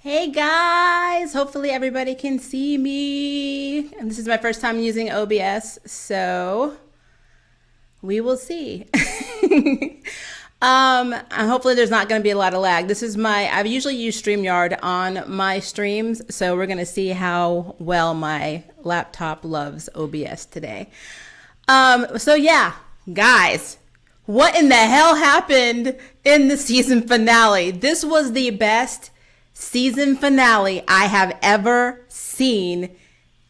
Hey guys, hopefully everybody can see me. And this is my first time using OBS, so we will see. And hopefully there's not going to be a lot of lag. I've usually used StreamYard on my streams, so we're going to see how well my laptop loves OBS today. So yeah, guys, what in the hell happened in the season finale? This was the best season finale I have ever seen,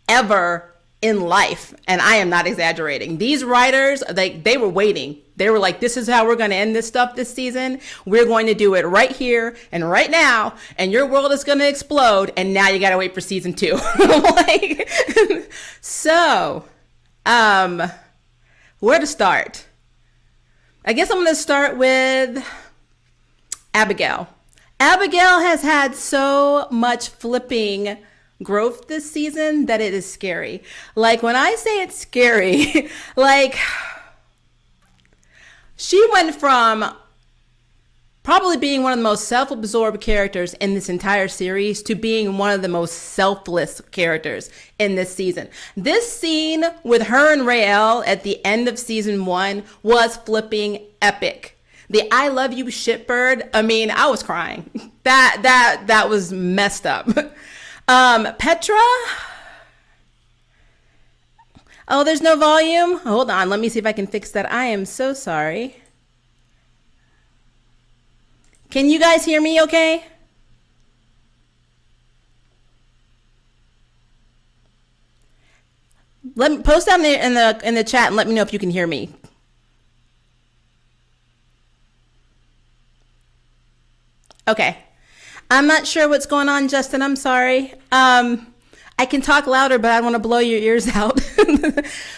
ever in life. And I am not exaggerating. These writers, they were waiting. They were like, this is how we're going to end this stuff this season. We're going to do it right here and right now. And your world is going to explode. And now you got to wait for season 2. Like, so, where to start? I guess I'm going to start with Abigail. Abigail has had so much flipping growth this season that it is scary. Like, when I say it's scary, like, she went from probably being one of the most self-absorbed characters in this entire series to being one of the most selfless characters in this season. This scene with her and Raelle at the end of season 1 was flipping epic. The I love you shitbird, I mean, I was crying. That was messed up. Petra? Oh, there's no volume? Hold on, let me see if I can fix that. I am so sorry. Can you guys hear me okay? Let me post down there in the chat and let me know if you can hear me. Okay. I'm not sure what's going on, Justin. I'm sorry. I can talk louder, but I want to blow your ears out.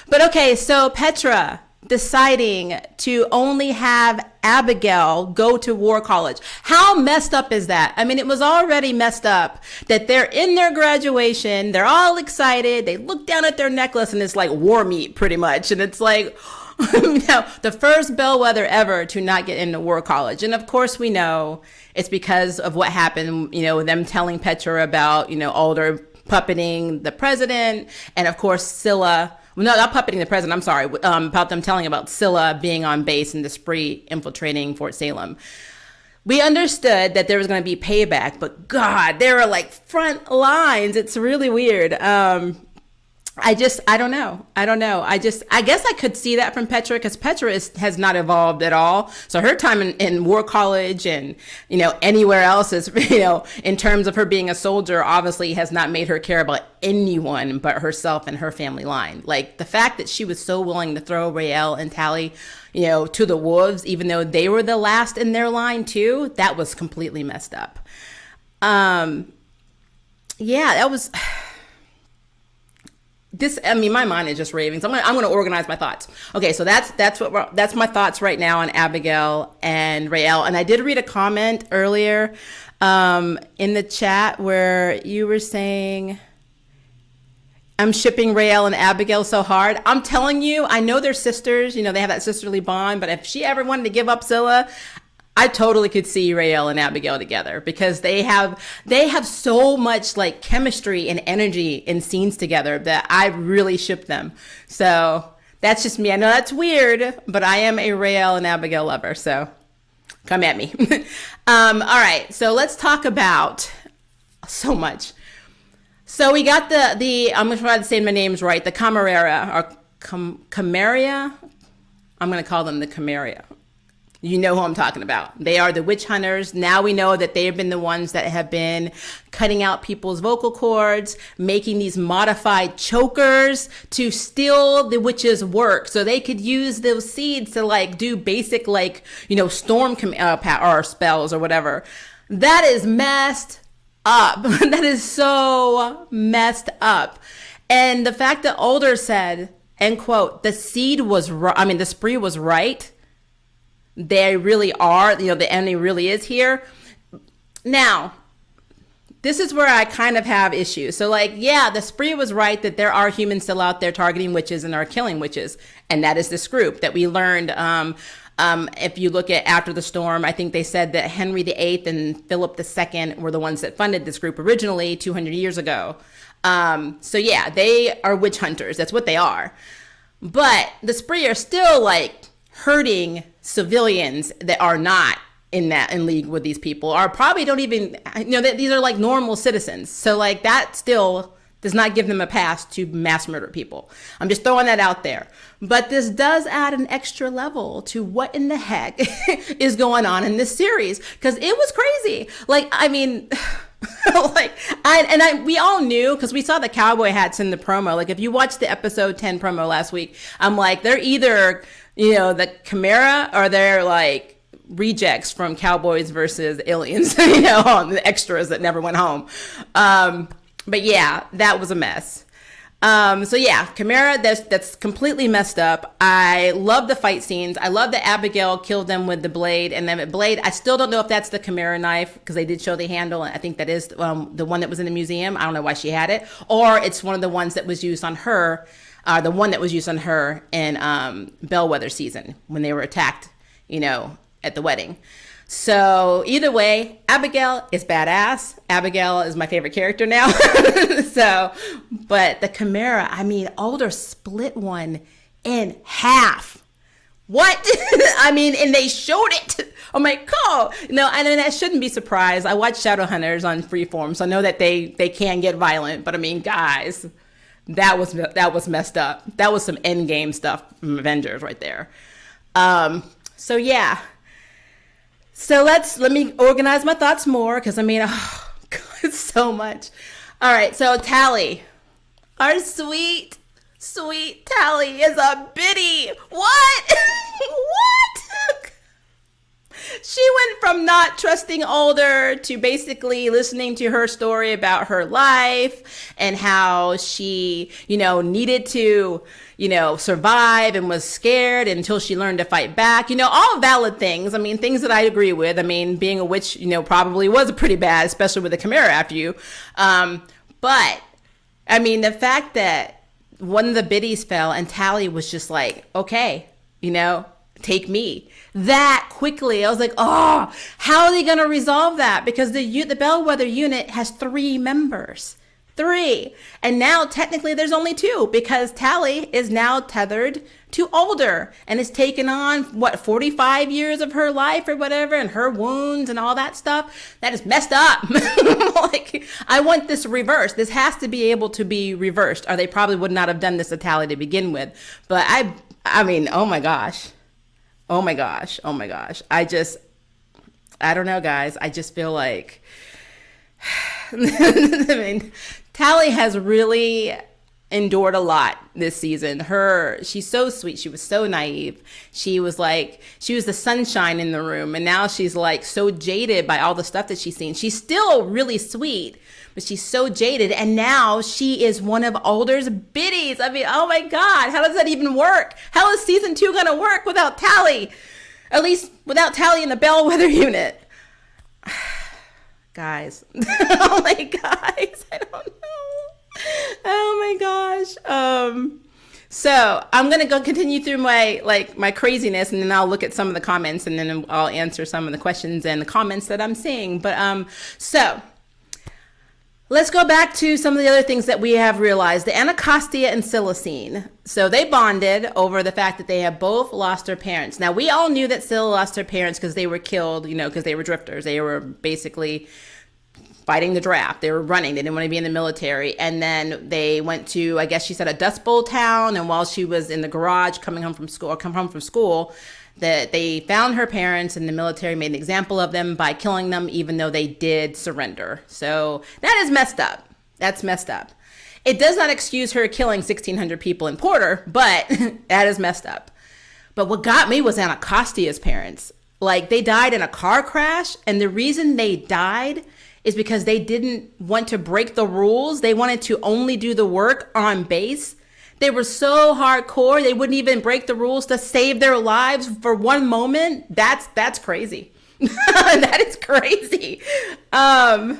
But okay, so Petra deciding to only have Abigail go to War College. How messed up is that? I mean, it was already messed up that they're in their graduation. They're all excited. They look down at their necklace and it's like war meat pretty much. And it's like, the first bellwether ever to not get into War College. And of course we know it's because of what happened, them telling Petra about, Alder puppeting the president. And of course, Scylla, no, not puppeting the president, I'm sorry, about them telling about Scylla being on base and the spree infiltrating Fort Salem. We understood that there was going to be payback, but God, they were like front lines. It's really weird. I don't know. I guess I could see that from Petra because Petra has not evolved at all. So her time in War College and, anywhere else is, in terms of her being a soldier, obviously has not made her care about anyone but herself and her family line. Like the fact that she was so willing to throw Raelle and Tally, to the wolves, even though they were the last in their line too, that was completely messed up. Yeah, that was... my mind is just raving. So I'm going to organize my thoughts. Okay, so that's my thoughts right now on Abigail and Raelle. And I did read a comment earlier in the chat where you were saying, I'm shipping Raelle and Abigail so hard. I'm telling you, I know they're sisters. They have that sisterly bond. But if she ever wanted to give up Scylla, I totally could see Raelle and Abigail together because they have so much like chemistry and energy in scenes together that I really ship them. So that's just me. I know that's weird, but I am a Raelle and Abigail lover. So come at me. All right. So let's talk about so much. So we got I'm going to try to say my names right. The Camarera or Camaria. I'm going to call them the Camaria. You know who I'm talking about. They are the witch hunters. Now we know that they have been the ones that have been cutting out people's vocal cords, making these modified chokers to steal the witches' work. So they could use those seeds to like do basic storm or spells or whatever. That is messed up. That is so messed up. And the fact that Alder said, end quote, the spree was right. They really are, the enemy really is here. Now, this is where I kind of have issues. So the spree was right that there are humans still out there targeting witches and are killing witches. And that is this group that we learned If you look at After the Storm, I think they said that Henry VIII and Philip II were the ones that funded this group originally 200 years ago. So yeah, they are witch hunters. That's what they are. But the Spree are still like hurting civilians that are not in league with these people, or probably don't even, these are like normal citizens. So like that still does not give them a pass to mass murder people. I'm just throwing that out there. But this does add an extra level to what in the heck is going on in this series, because it was crazy. Like, I mean, we all knew, because we saw the cowboy hats in the promo. Like, if you watched the episode 10 promo last week, I'm like, they're either, the Chimera, or they're like rejects from Cowboys versus Aliens, the extras that never went home. But yeah, that was a mess. So yeah, Chimera, that's completely messed up. I love the fight scenes. I love that Abigail killed them with the blade. And then the blade, I still don't know if that's the Chimera knife, because they did show the handle. And I think that is the one that was in the museum. I don't know why she had it. Or it's one of the ones that was used on her, the one that was used on her in Bellwether season when they were attacked, at the wedding. So either way, Abigail is badass. Abigail is my favorite character now. But the Chimera, Alder split one in half. What? And they showed it. I'm like, oh, no, and then I shouldn't be surprised. I watch Shadowhunters on Freeform, so I know that they can get violent. But guys, that was messed up. That was some endgame stuff from Avengers right there. So yeah. So let me organize my thoughts more, because oh God, it's so much. All right, so Tally, our sweet Tally is a biddy. What? What? She went from not trusting Alder to basically listening to her story about her life and how she, needed to, survive and was scared until she learned to fight back. All valid things. Things that I agree with. Being a witch, probably was pretty bad, especially with the Chimera after you. But the fact that one of the biddies fell and Tally was just like, okay, take me. That quickly, I was like, oh, how are they going to resolve that? Because the Bellwether unit has 3 members. 3. And now technically there's only 2, because Tally is now tethered to Alder and has taken on 45 years of her life or whatever, and her wounds and all that stuff. That is messed up. Like, I want this reversed. This has to be able to be reversed, or they probably would not have done this to Tally to begin with. But oh my gosh. Oh my gosh. I don't know, guys. I just feel like, Tally has really endured a lot this season. She's so sweet. She was so naive. She was the sunshine in the room. And now she's like so jaded by all the stuff that she's seen. She's still really sweet, but she's so jaded. And now she is one of Alder's biddies. Oh my God, how does that even work? How is season 2 going to work without Tally? At least without Tally in the Bellwether unit. Guys. Oh my guys. I don't know. Oh my gosh. So I'm going to go continue through my craziness, and then I'll look at some of the comments, and then I'll answer some of the questions and the comments that I'm seeing. But, so let's go back to some of the other things that we have realized. The Anacostia and Silicene. So they bonded over the fact that they have both lost their parents. Now, we all knew that Scylla lost her parents because they were killed, because they were drifters. They were basically fighting the draft. They were running. They didn't want to be in the military. And then they went to, I guess she said, a Dust Bowl town. And while she was in the garage come home from school, that they found her parents, and the military made an example of them by killing them, even though they did surrender. So that is messed up. That's messed up. It does not excuse her killing 1,600 people in Porter, but that is messed up. But what got me was Anacostia's parents. Like, they died in a car crash, and the reason they died is because they didn't want to break the rules. They wanted to only do the work on base. They were so hardcore, they wouldn't even break the rules to save their lives for one moment. That's crazy. That is crazy. I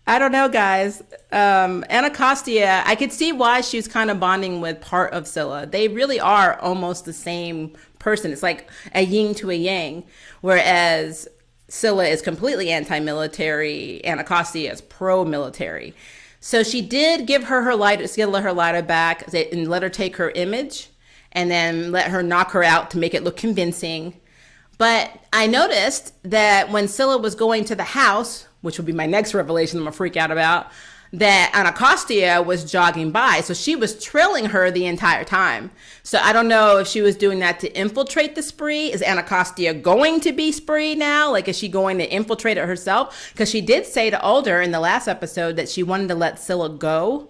don't know, guys. Anacostia, I could see why she's kind of bonding with part of Scylla. They really are almost the same person. It's like a yin to a yang, whereas Scylla is completely anti-military. Anacostia is pro-military. So she did give her lighter, Scylla her lighter back, and let her take her image, and then let her knock her out to make it look convincing. But I noticed that when Scylla was going to the house, which will be my next revelation I'm gonna freak out about, that Anacostia was jogging by. So she was trailing her the entire time. So I don't know if she was doing that to infiltrate the spree. Is Anacostia going to be spree now? Like, is she going to infiltrate it herself? Because she did say to Alder in the last episode that she wanted to let Scylla go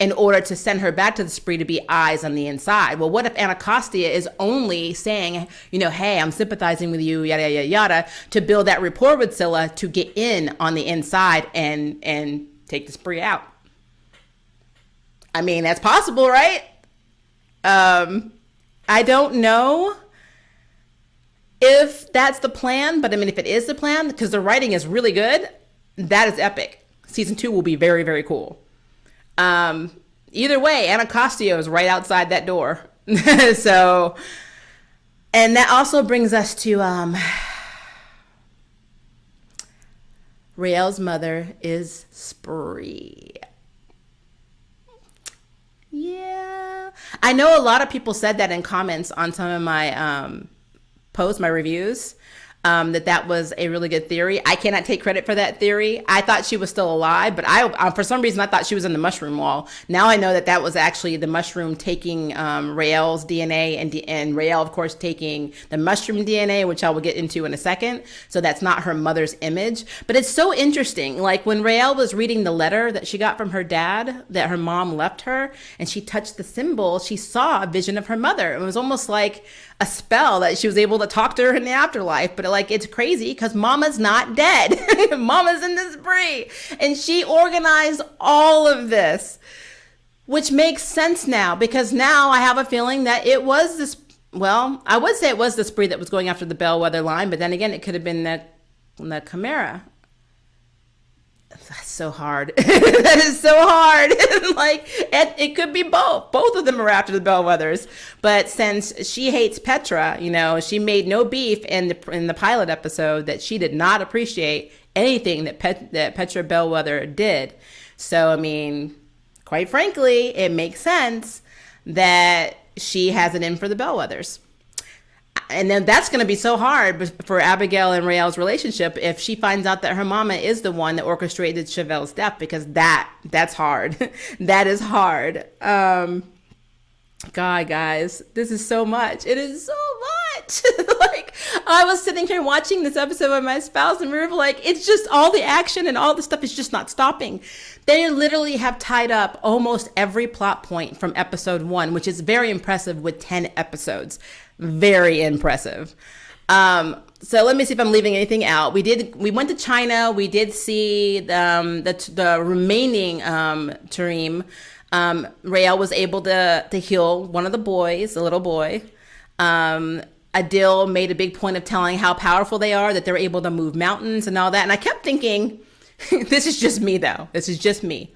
in order to send her back to the spree to be eyes on the inside. Well, what if Anacostia is only saying, you know, hey, I'm sympathizing with you, yada, yada, yada, to build that rapport with Scylla to get in on the inside and take the spree out? I mean, that's possible, right? I don't know if that's the plan, but I mean, if it is the plan, because the writing is really good, that is epic. Season 2 will be very, very cool. Either way, Anacostia is right outside that door. So, and that also brings us to, Raelle's mother is spree. Yeah. I know a lot of people said that in comments on some of my posts, my reviews, that was a really good theory. I cannot take credit for that theory. I thought she was still alive, but I for some reason I thought she was in the mushroom wall. Now I know that that was actually the mushroom taking Raelle's DNA and Raelle, of course, taking the mushroom DNA, which I will get into in a second. So that's not her mother's image. But it's so interesting. Like when Raelle was reading the letter that she got from her dad that her mom left her, and she touched the symbol, she saw a vision of her mother. It was almost like a spell that she was able to talk to her in the afterlife. But like, it's crazy because Mama's not dead. Mama's in the spree, and she organized all of this, which makes sense now, because now I have a feeling that it was this, well, I would say it was the spree that was going after the Bellwether line, but then again, it could have been the Chimera. That's so hard. That is so hard. Like, it could be both. Both of them are after the Bellwethers. But since she hates Petra, you know, she made no beef in the pilot episode that she did not appreciate anything that Petra Bellwether did. So, I mean, quite frankly, it makes sense that she has it in for the Bellwethers. And then that's going to be so hard for Abigail and Raelle's relationship if she finds out that her mama is the one that orchestrated Chevelle's death, because that's hard. That is hard. God, guys, this is so much. It is so much. Like, I was sitting here watching this episode with my spouse, and we were like, it's just all the action and all the stuff is just not stopping. They literally have tied up almost every plot point from episode 1, which is very impressive with 10 episodes. Very impressive. So let me see if I'm leaving anything out. We went to China. We did see the remaining Tarim. Raelle was able to heal one of the boys, the little boy. Adil made a big point of telling how powerful they are, that they're able to move mountains and all that. And I kept thinking, this is just me though. This is just me.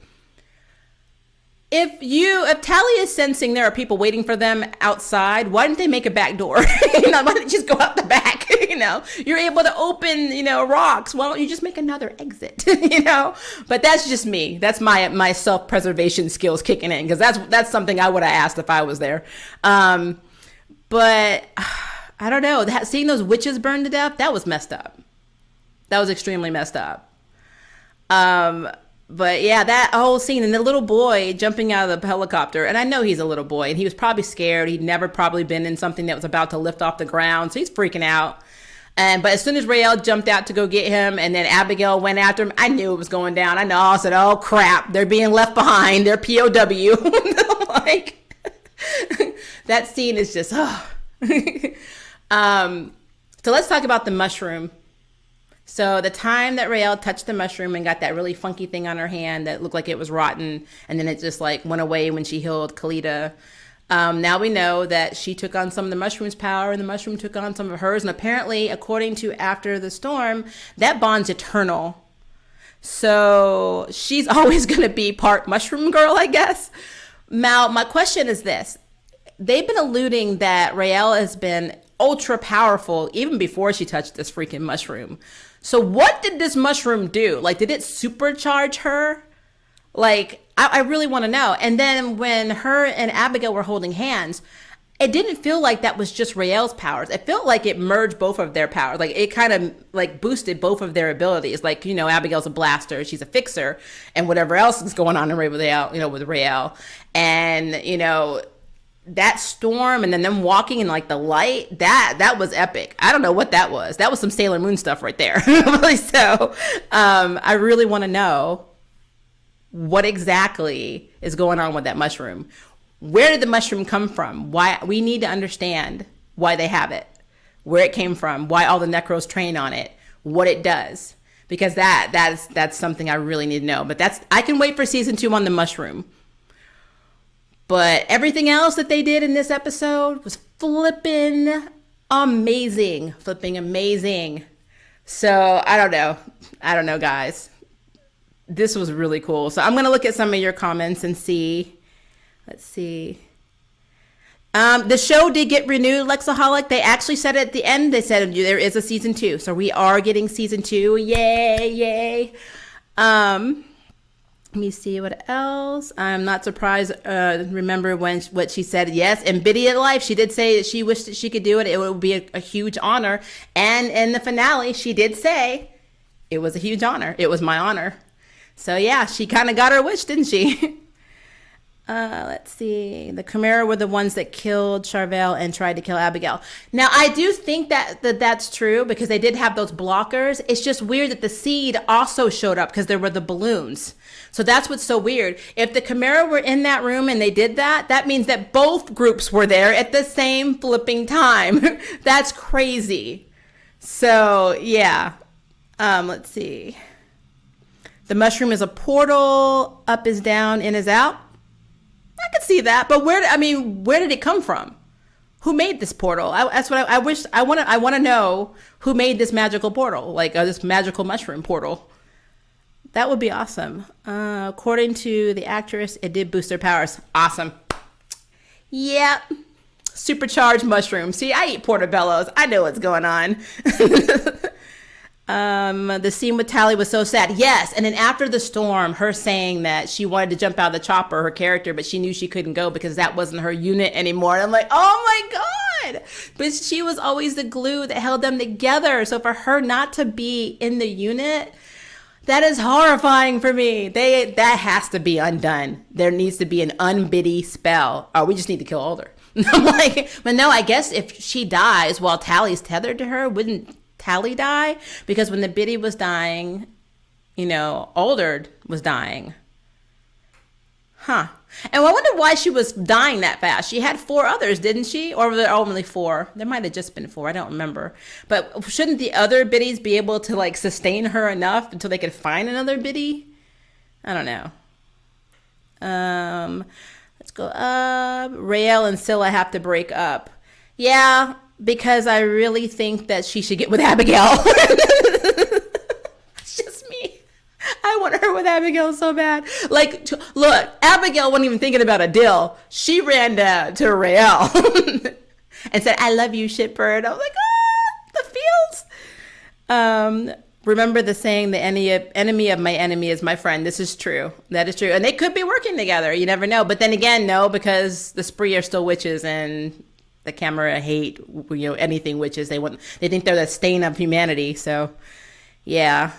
If Tally is sensing there are people waiting for them outside, why didn't they make a back door? You know, why didn't you just go out the back? You know, you're able to open, you know, rocks. Why don't you just make another exit? You know, but that's just me. That's my self-preservation skills kicking in, because that's something I would have asked if I was there. But I don't know. Seeing those witches burn to death, that was messed up. That was extremely messed up. But yeah, that whole scene, and the little boy jumping out of the helicopter, and I know he's a little boy, and he was probably scared. He'd never probably been in something that was about to lift off the ground, so he's freaking out. But as soon as Raelle jumped out to go get him, and then Abigail went after him, I knew it was going down. I said, oh crap, they're being left behind. They're POW. Like, that scene is just, oh. So let's talk about the mushroom. So the time that Raelle touched the mushroom and got that really funky thing on her hand that looked like it was rotten, and then it just like went away when she healed Kalita. Now we know that she took on some of the mushroom's power, and the mushroom took on some of hers. And apparently, according to After the Storm, that bond's eternal. So she's always going to be part mushroom girl, I guess. Now, my question is this. They've been alluding that Raelle has been ultra powerful even before she touched this freaking mushroom. So what did this mushroom do? Like, did it supercharge her? Like, I really want to know. And then when her and Abigail were holding hands, it didn't feel like that was just Rael's powers. It felt like it merged both of their powers. Like, it kind of like boosted both of their abilities. Like, you know, Abigail's a blaster, she's a fixer, and whatever else is going on in Rael, you know, with Rael. And, you know, that storm and then them walking in like the light, that was epic. I don't know what that was. That was some Sailor Moon stuff right there. So I really want to know what exactly is going on with that mushroom. Where did the mushroom come from? Why? We need to understand why they have it, where it came from, why all the Necros train on it, what it does, because that's something I really need to know. But I can wait for season 2 on the mushroom. But everything else that they did in this episode was flipping amazing. So I don't know, guys. This was really cool. So I'm going to look at some of your comments and see. Let's see. The show did get renewed, Lexaholic. They actually said at the end, they said there is a season 2. So we are getting season 2. Yay. Let me see what else. I'm not surprised. Remember what she said? Yes, in Biddy at Life, she did say that she wished that she could do it. It would be a huge honor. And in the finale, she did say it was a huge honor. It was my honor. So yeah, she kind of got her wish, didn't she? Let's see. The Chimera were the ones that killed Charvel and tried to kill Abigail. Now, I do think that's true because they did have those blockers. It's just weird that the seed also showed up because there were the balloons. So that's what's so weird. If the Chimera were in that room and they did that, that means that both groups were there at the same flipping time. That's crazy. So, yeah. Let's see. The mushroom is a portal. Up is down, in is out. I could see that, but where did it come from? Who made this portal? That's what I wish. I want to know who made this magical portal, like this magical mushroom portal. That would be awesome. According to the actress, it did boost their powers. Awesome. Yep. Supercharged mushroom. See, I eat portobellos. I know what's going on. The scene with Tally was so sad. Yes, and then after the storm, her saying that she wanted to jump out of the chopper, her character, but she knew she couldn't go because that wasn't her unit anymore. And I'm like, oh my God. But she was always the glue that held them together. So for her not to be in the unit, that is horrifying for me. That has to be undone. There needs to be an unbiddy spell. Or we just need to kill Alder. I'm like, but no, I guess if she dies while Tally's tethered to her, wouldn't Tally die? Because when the Biddy was dying, you know, Alder was dying. Huh. And I wonder why she was dying that fast. She had 4 others, didn't she? Or were there only 4? There might have just been 4. I don't remember. But shouldn't the other Biddies be able to like sustain her enough until they could find another Biddy? I don't know. Let's go up. Rael and Scylla have to break up. Yeah, because I really think that she should get with Abigail. It's just me. I want her with Abigail so bad. Like, look, Abigail wasn't even thinking about a deal. She ran to Rael and said, I love you, shitbird. I was like, the feels. Remember the saying, the enemy of my enemy is my friend. This is true. That is true. And they could be working together. You never know. But then again, no, because the Spree are still witches and the Camera hate, you know, anything witches. They think they're the stain of humanity. So, yeah.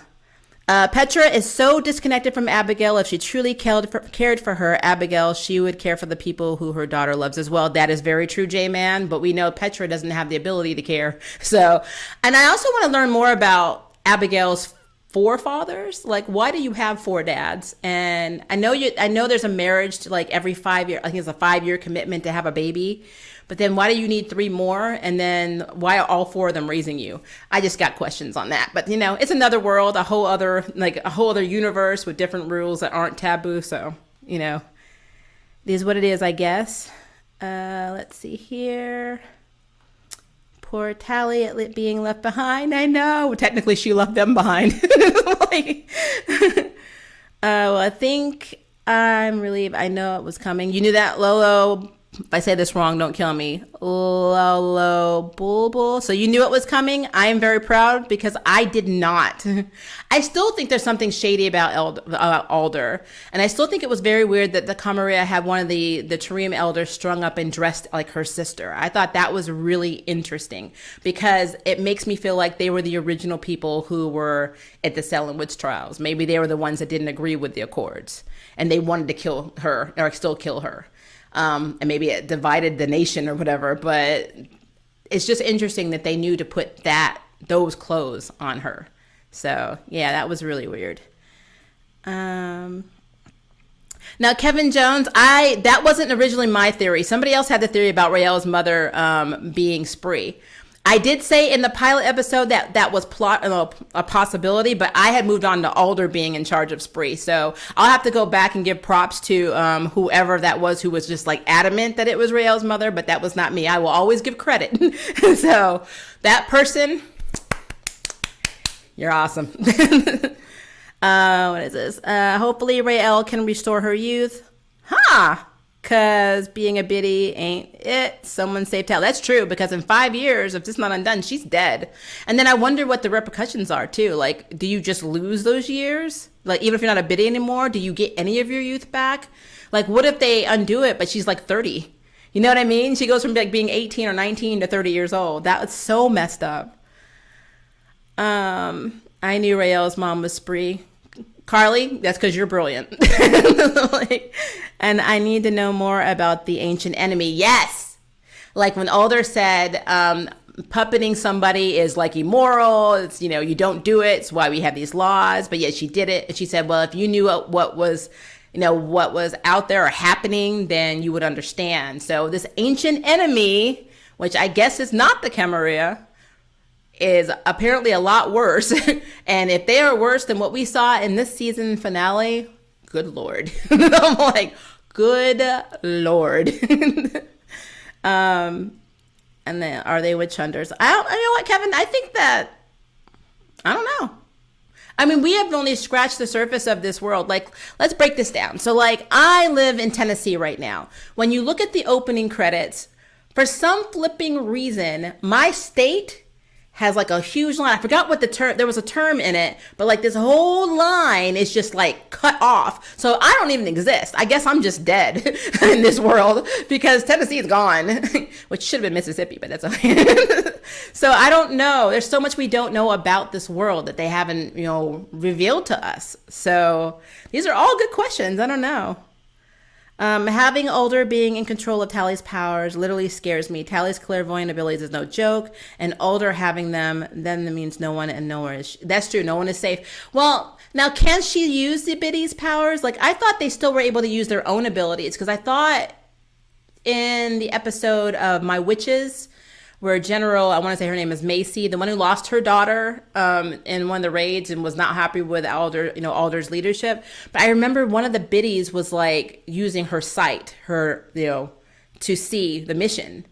Petra is so disconnected from Abigail. If she truly cared for her, Abigail, she would care for the people who her daughter loves as well. That is very true, J-Man. But we know Petra doesn't have the ability to care. So, and I also want to learn more about Abigail's forefathers. Like, why do you have 4 dads? And I know there's a marriage to like every 5 year. I think it's a 5-year commitment to have a baby. But then why do you need 3 more? And then why are all 4 of them raising you? I just got questions on that. But, you know, it's another world, a whole other universe with different rules that aren't taboo. So, you know, it is what it is, I guess. Let's see here. Poor Tally at being left behind. I know. Technically, she left them behind. Well, I think I'm relieved. I know it was coming. You knew that, Lolo? if I say this wrong, don't kill me. Lolo Bulbul. So you knew it was coming. I am very proud because I did not. I still think there's something shady about Alder. And I still think it was very weird that the Camarilla had one of the Tarim elders strung up and dressed like her sister. I thought that was really interesting because it makes me feel like they were the original people who were at the Salem witch trials. Maybe they were the ones that didn't agree with the Accords and they wanted to kill her or still kill her. And maybe it divided the nation or whatever, but it's just interesting that they knew to put those clothes on her. So yeah, that was really weird. Now Kevin Jones, that wasn't originally my theory. Somebody else had the theory about Rael's mother being Spree. I did say in the pilot episode that was a possibility, but I had moved on to Alder being in charge of Spree. So I'll have to go back and give props to whoever that was who was just like adamant that it was Rael's mother, but that was not me. I will always give credit. So that person, you're awesome. What is this? Hopefully Rael can restore her youth. Because being a biddy ain't it. Someone saved Tally. That's true, because in 5 years, if this is not undone, she's dead. And then I wonder what the repercussions are, too. Like, do you just lose those years? Like, even if you're not a biddy anymore, do you get any of your youth back? Like, what if they undo it, but she's like 30? You know what I mean? She goes from like being 18 or 19 to 30 years old. That was so messed up. I knew Rael's mom was Spree. Carly, that's because you're brilliant. And I need to know more about the ancient enemy. Yes. Like when Alder said, puppeting somebody is like immoral. It's, you don't do it. It's why we have these laws. But yet she did it. And she said, well, if you knew what was out there or happening, then you would understand. So this ancient enemy, which I guess is not the Camarilla, is apparently a lot worse. And if they are worse than what we saw in this season finale, good Lord. I'm like, good Lord. And then are they witch hunters? You know what, Kevin? I think that, I don't know. I mean, we have only scratched the surface of this world. Like, let's break this down. So like, I live in Tennessee right now. When you look at the opening credits, for some flipping reason, my state has like a huge line. I forgot what the term, there was a term in it, but like this whole line is just like cut off. So I don't even exist. I guess I'm just dead in this world because Tennessee is gone, which should have been Mississippi, but that's okay. So I don't know. There's so much we don't know about this world that they haven't, revealed to us. So these are all good questions. I don't know. Having Alder being in control of Tally's powers literally scares me. Tally's clairvoyant abilities is no joke, and Alder having them then means no one and nowhere is. That's true. No one is safe. Well, now can she use the Biddy's powers? Like I thought they still were able to use their own abilities because I thought in the episode of My Witches, where General, I want to say her name is Macy, the one who lost her daughter in one of the raids and was not happy with Alder's leadership. But I remember one of the biddies was like using her sight, to see the mission.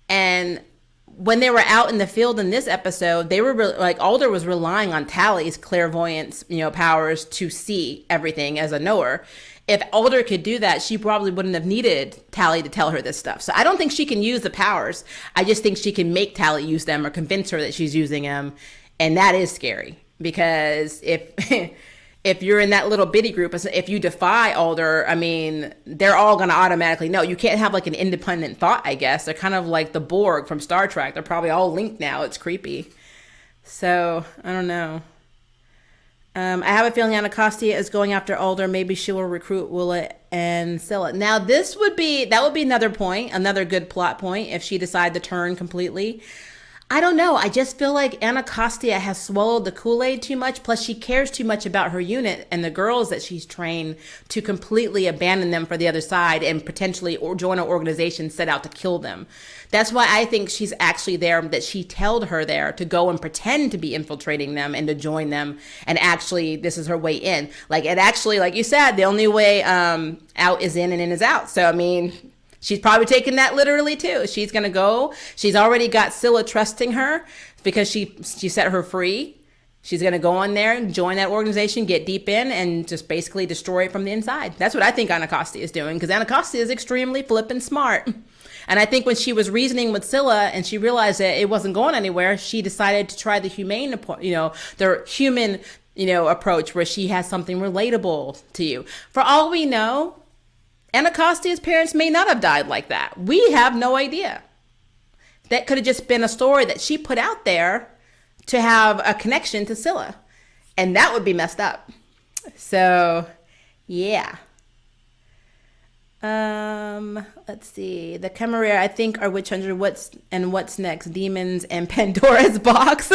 And when they were out in the field in this episode, they were Alder was relying on Tally's clairvoyance, powers to see everything as a knower. If Alder could do that, she probably wouldn't have needed Tally to tell her this stuff. So I don't think she can use the powers. I just think she can make Tally use them or convince her that she's using them. And that is scary because if you're in that little bitty group, if you defy Alder, I mean, they're all going to automatically know. You can't have like an independent thought, I guess. They're kind of like the Borg from Star Trek. They're probably all linked now. It's creepy. So I don't know. I have a feeling Anacostia is going after Alder. Maybe she will recruit Willa and Scylla. Now, that would be another point, another good plot point if she decided to turn completely. I don't know. I just feel like Anacostia has swallowed the Kool-Aid too much. Plus, she cares too much about her unit and the girls that she's trained to completely abandon them for the other side and potentially join an organization set out to kill them. That's why I think she's actually there, that she told her there to go and pretend to be infiltrating them and to join them. And actually, this is her way in. Like, it actually, like you said, the only way out is in and in is out. So, I mean, she's probably taking that literally too. She's going to go. She's already got Scylla trusting her because she set her free. She's going to go in there and join that organization, get deep in, and just basically destroy it from the inside. That's what I think Anacostia is doing, because Anacostia is extremely flippin' smart. And I think when she was reasoning with Scylla and she realized that it wasn't going anywhere, she decided to try the humane, the human, approach where she has something relatable to you. For all we know, Anacostia's parents may not have died like that. We have no idea. That could have just been a story that she put out there to have a connection to Scylla. And that would be messed up. So, yeah. Let's see. The Chimera, I think, are Witch Hunter. What's next? Demons and Pandora's Box.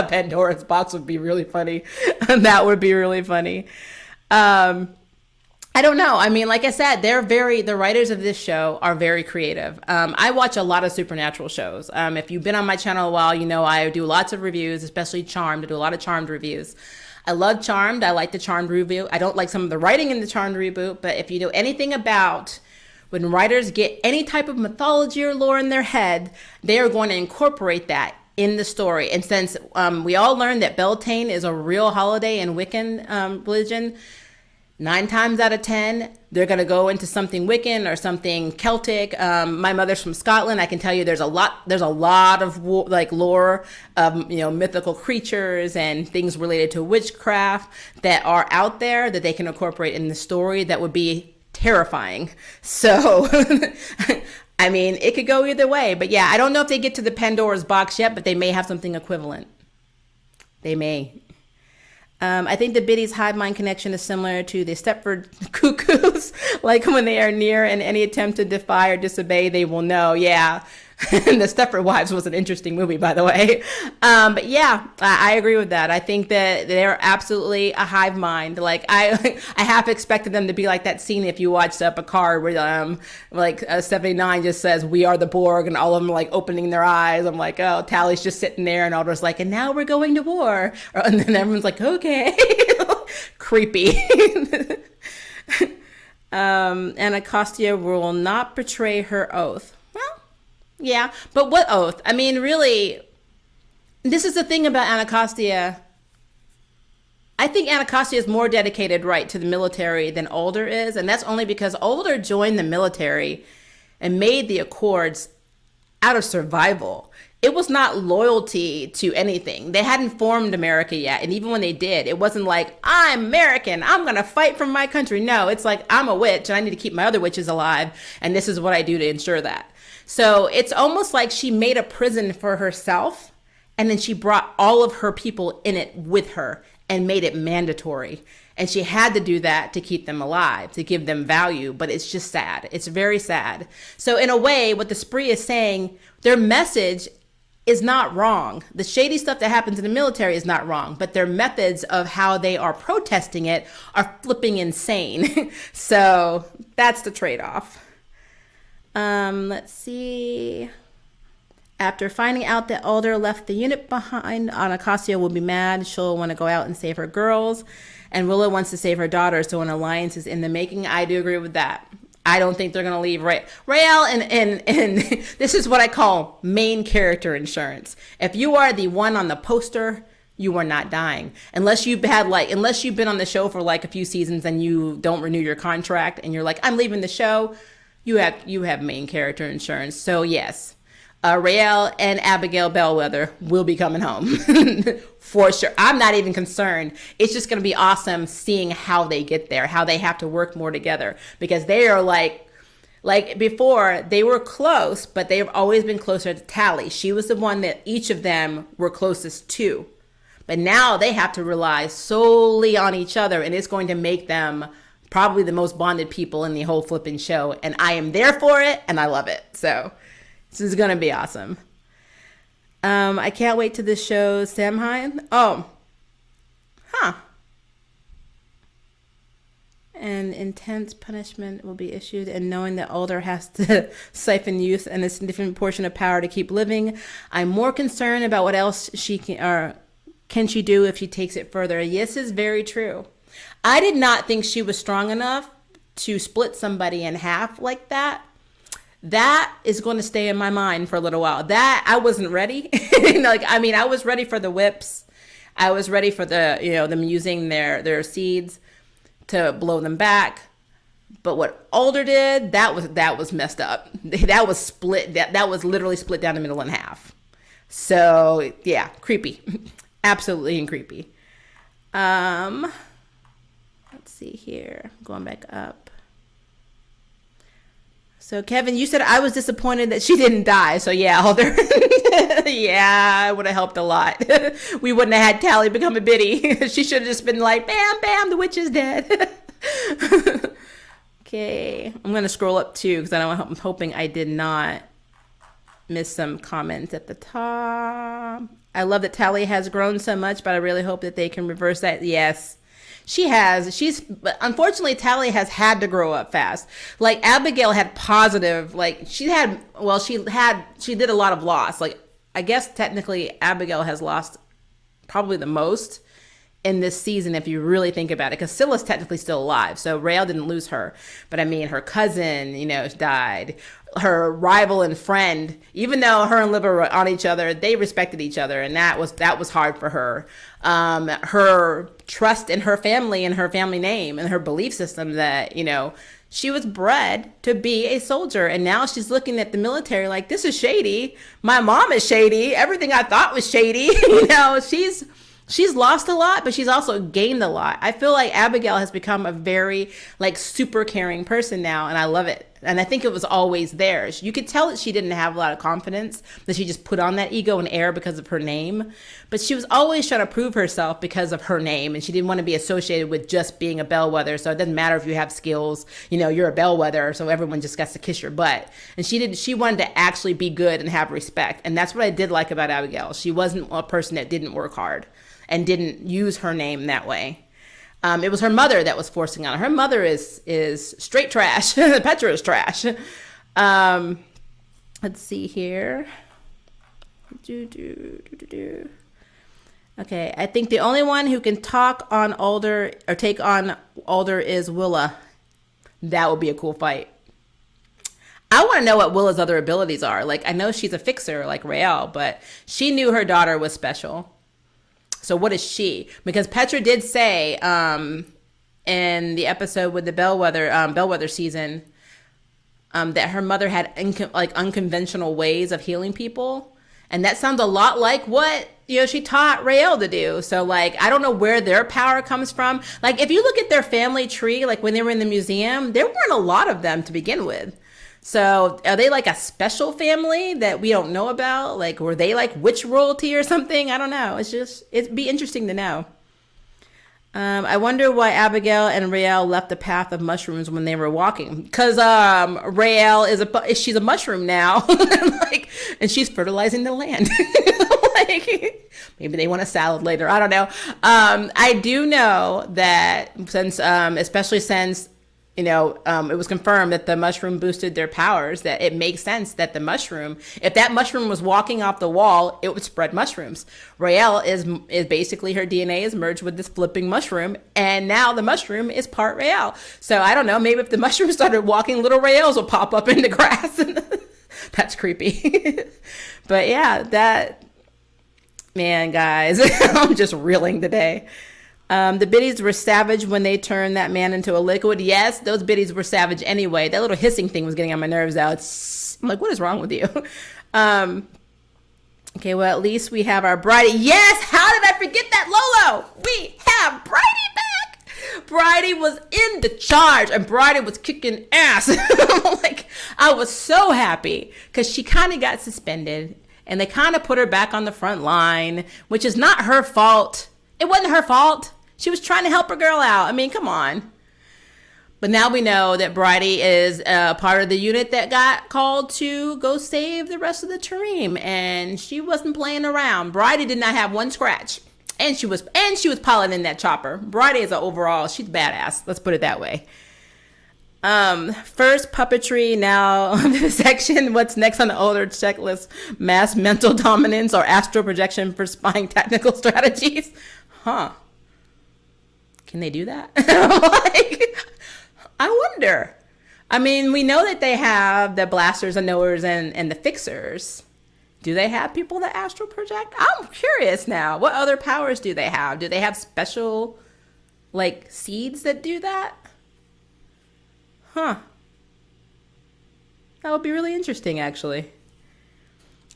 Pandora's Box would be really funny. That would be really funny. I don't know. I mean, like I said, the writers of this show are very creative. I watch a lot of supernatural shows. If you've been on my channel a while, you know I do lots of reviews, especially Charmed. I do a lot of Charmed reviews. I love Charmed. I like the Charmed reboot. I don't like some of the writing in the Charmed reboot, but if you know anything about when writers get any type of mythology or lore in their head, they are going to incorporate that in the story. And since we all learned that Beltane is a real holiday in Wiccan religion, 9 times out of 10, they're going to go into something Wiccan or something Celtic. My mother's from Scotland. I can tell you there's a lot of lore of, mythical creatures and things related to witchcraft that are out there that they can incorporate in the story that would be terrifying. So, I mean, it could go either way. But yeah, I don't know if they get to the Pandora's Box yet, but they may have something equivalent. They may. I think the Biddy's hive mind connection is similar to the Stepford Cuckoos. Like when they are near and any attempt to defy or disobey, they will know. Yeah. The Stepford Wives was an interesting movie, by the way. But yeah, I agree with that. I think that they're absolutely a hive mind. Like I half expected them to be like that scene if you watched Picard where 79 just says, "We are the Borg," and all of them are like opening their eyes. I'm like, oh, Tally's just sitting there, and Alder's like, "And now we're going to war." And then everyone's like, okay. Creepy. Anacostia will not betray her oath. Yeah, but what oath? I mean, really, this is the thing about Anacostia. I think Anacostia is more dedicated, right, to the military than Alder is. And that's only because Alder joined the military and made the Accords out of survival. It was not loyalty to anything. They hadn't formed America yet. And even when they did, it wasn't like, I'm American, I'm going to fight for my country. No, it's like, I'm a witch and I need to keep my other witches alive. And this is what I do to ensure that. So it's almost like she made a prison for herself, and then she brought all of her people in it with her and made it mandatory. And she had to do that to keep them alive, to give them value. But it's just sad. It's very sad. So in a way, what the spree is saying, their message is not wrong. The shady stuff that happens in the military is not wrong, but their methods of how they are protesting it are flipping insane. So that's the trade-off. Let's see. After finding out that Alder left the unit behind, Anacostia will be mad. She'll want to go out and save her girls. And Willow wants to save her daughter, so an alliance is in the making. I do agree with that. I don't think they're going to leave Raelle and this is what I call main character insurance. If you are the one on the poster, you are not dying. Unless you've been on the show for like a few seasons and you don't renew your contract and you're like, I'm leaving the show. You have main character insurance. So yes, Raelle and Abigail Bellwether will be coming home for sure. I'm not even concerned. It's just going to be awesome seeing how they get there, how they have to work more together, because they are like before they were close, but they've always been closer to Tally. She was the one that each of them were closest to, but now they have to rely solely on each other, and it's going to make them probably the most bonded people in the whole flipping show. And I am there for it, and I love it. So this is going to be awesome. I can't wait to this show, Samhain. Oh. Huh. An intense punishment will be issued, and knowing that Alder has to siphon youth and a significant portion of power to keep living, I'm more concerned about what else she can she do if she takes it further. This is very true. I did not think she was strong enough to split somebody in half like that. That is going to stay in my mind for a little while. That I wasn't ready. I was ready for the whips. I was ready for them using their seeds to blow them back. But what Alder did, that was messed up. That was split. That was literally split down the middle in half. So yeah, creepy, absolutely creepy. Let's see here. Going back up. So Kevin, you said I was disappointed that she didn't die. So yeah, Alder. Yeah, it would have helped a lot. We wouldn't have had Tally become a biddy. She should have just been like, bam, bam, the witch is dead. Okay, I'm going to scroll up too because I'm hoping I did not miss some comments at the top. I love that Tally has grown so much, but I really hope that they can reverse that. Yes, she has. But unfortunately, Tally has had to grow up fast. Like Abigail had positive, like she did a lot of loss. Like I guess technically Abigail has lost probably the most in this season, if you really think about it, because Scylla's technically still alive, so Raelle didn't lose her. But I mean, her cousin, died. Her rival and friend, even though her and Liv were on each other, they respected each other, and that was hard for her. Her trust in her family and her family name and her belief system that she was bred to be a soldier, and now she's looking at the military like, this is shady. My mom is shady. Everything I thought was shady. She's lost a lot, but she's also gained a lot. I feel like Abigail has become a very super caring person now, and I love it. And I think it was always there. You could tell that she didn't have a lot of confidence, that she just put on that ego and air because of her name. But she was always trying to prove herself because of her name, and she didn't want to be associated with just being a bellwether. So it doesn't matter if you have skills, you're a bellwether, so everyone just gets to kiss your butt. And she wanted to actually be good and have respect. And that's what I did like about Abigail. She wasn't a person that didn't work hard and didn't use her name that way. It was her mother that was forcing on her. Her mother is straight trash. Petra is trash. Let's see here. Okay, I think the only one who can talk on Alder or take on Alder is Willa. That would be a cool fight. I want to know what Willa's other abilities are. I know she's a fixer like Raelle, but she knew her daughter was special. So what is she? Because Petra did say in the episode with the Bellwether season that her mother had unconventional ways of healing people. And that sounds a lot like what she taught Raelle to do. So I don't know where their power comes from. If you look at their family tree, when they were in the museum, there weren't a lot of them to begin with. So are they a special family that we don't know about? Were they witch royalty or something? I don't know. It'd be interesting to know. I wonder why Abigail and Raelle left the path of mushrooms when they were walking. Because Raelle she's a mushroom now. And she's fertilizing the land. Maybe they want a salad later. I don't know. I do know that especially since it was confirmed that the mushroom boosted their powers, that it makes sense that if that mushroom was walking off the wall, it would spread mushrooms. Raelle is basically, her DNA is merged with this flipping mushroom, and now the mushroom is part Raelle. So I don't know, maybe if the mushroom started walking, little Raelles will pop up in the grass. That's creepy. But yeah, man, guys, I'm just reeling today. The biddies were savage when they turned that man into a liquid. Yes, those biddies were savage anyway. That little hissing thing was getting on my nerves out. I'm like, what is wrong with you? Okay, well, at least we have our Bridie. Yes, how did I forget that, Lolo? We have Bridie back. Bridie was in the charge, and Bridie was kicking ass. I was so happy because she kind of got suspended, and they kind of put her back on the front line, which is not her fault. It wasn't her fault. She was trying to help her girl out. I mean, come on. But now we know that Bridie is part of the unit that got called to go save the rest of the Tareem, and she wasn't playing around. Bridie did not have one scratch, and she was piloting that chopper. Bridie is she's badass. Let's put it that way. First puppetry, now the section. What's next on the older checklist? Mass mental dominance or astral projection for spying technical strategies. Huh? Can they do that? I wonder. I mean, we know that they have the blasters and knowers and the fixers. Do they have people that astral project? I'm curious now. What other powers do they have? Do they have special, like, seeds that do that? Huh. That would be really interesting, actually.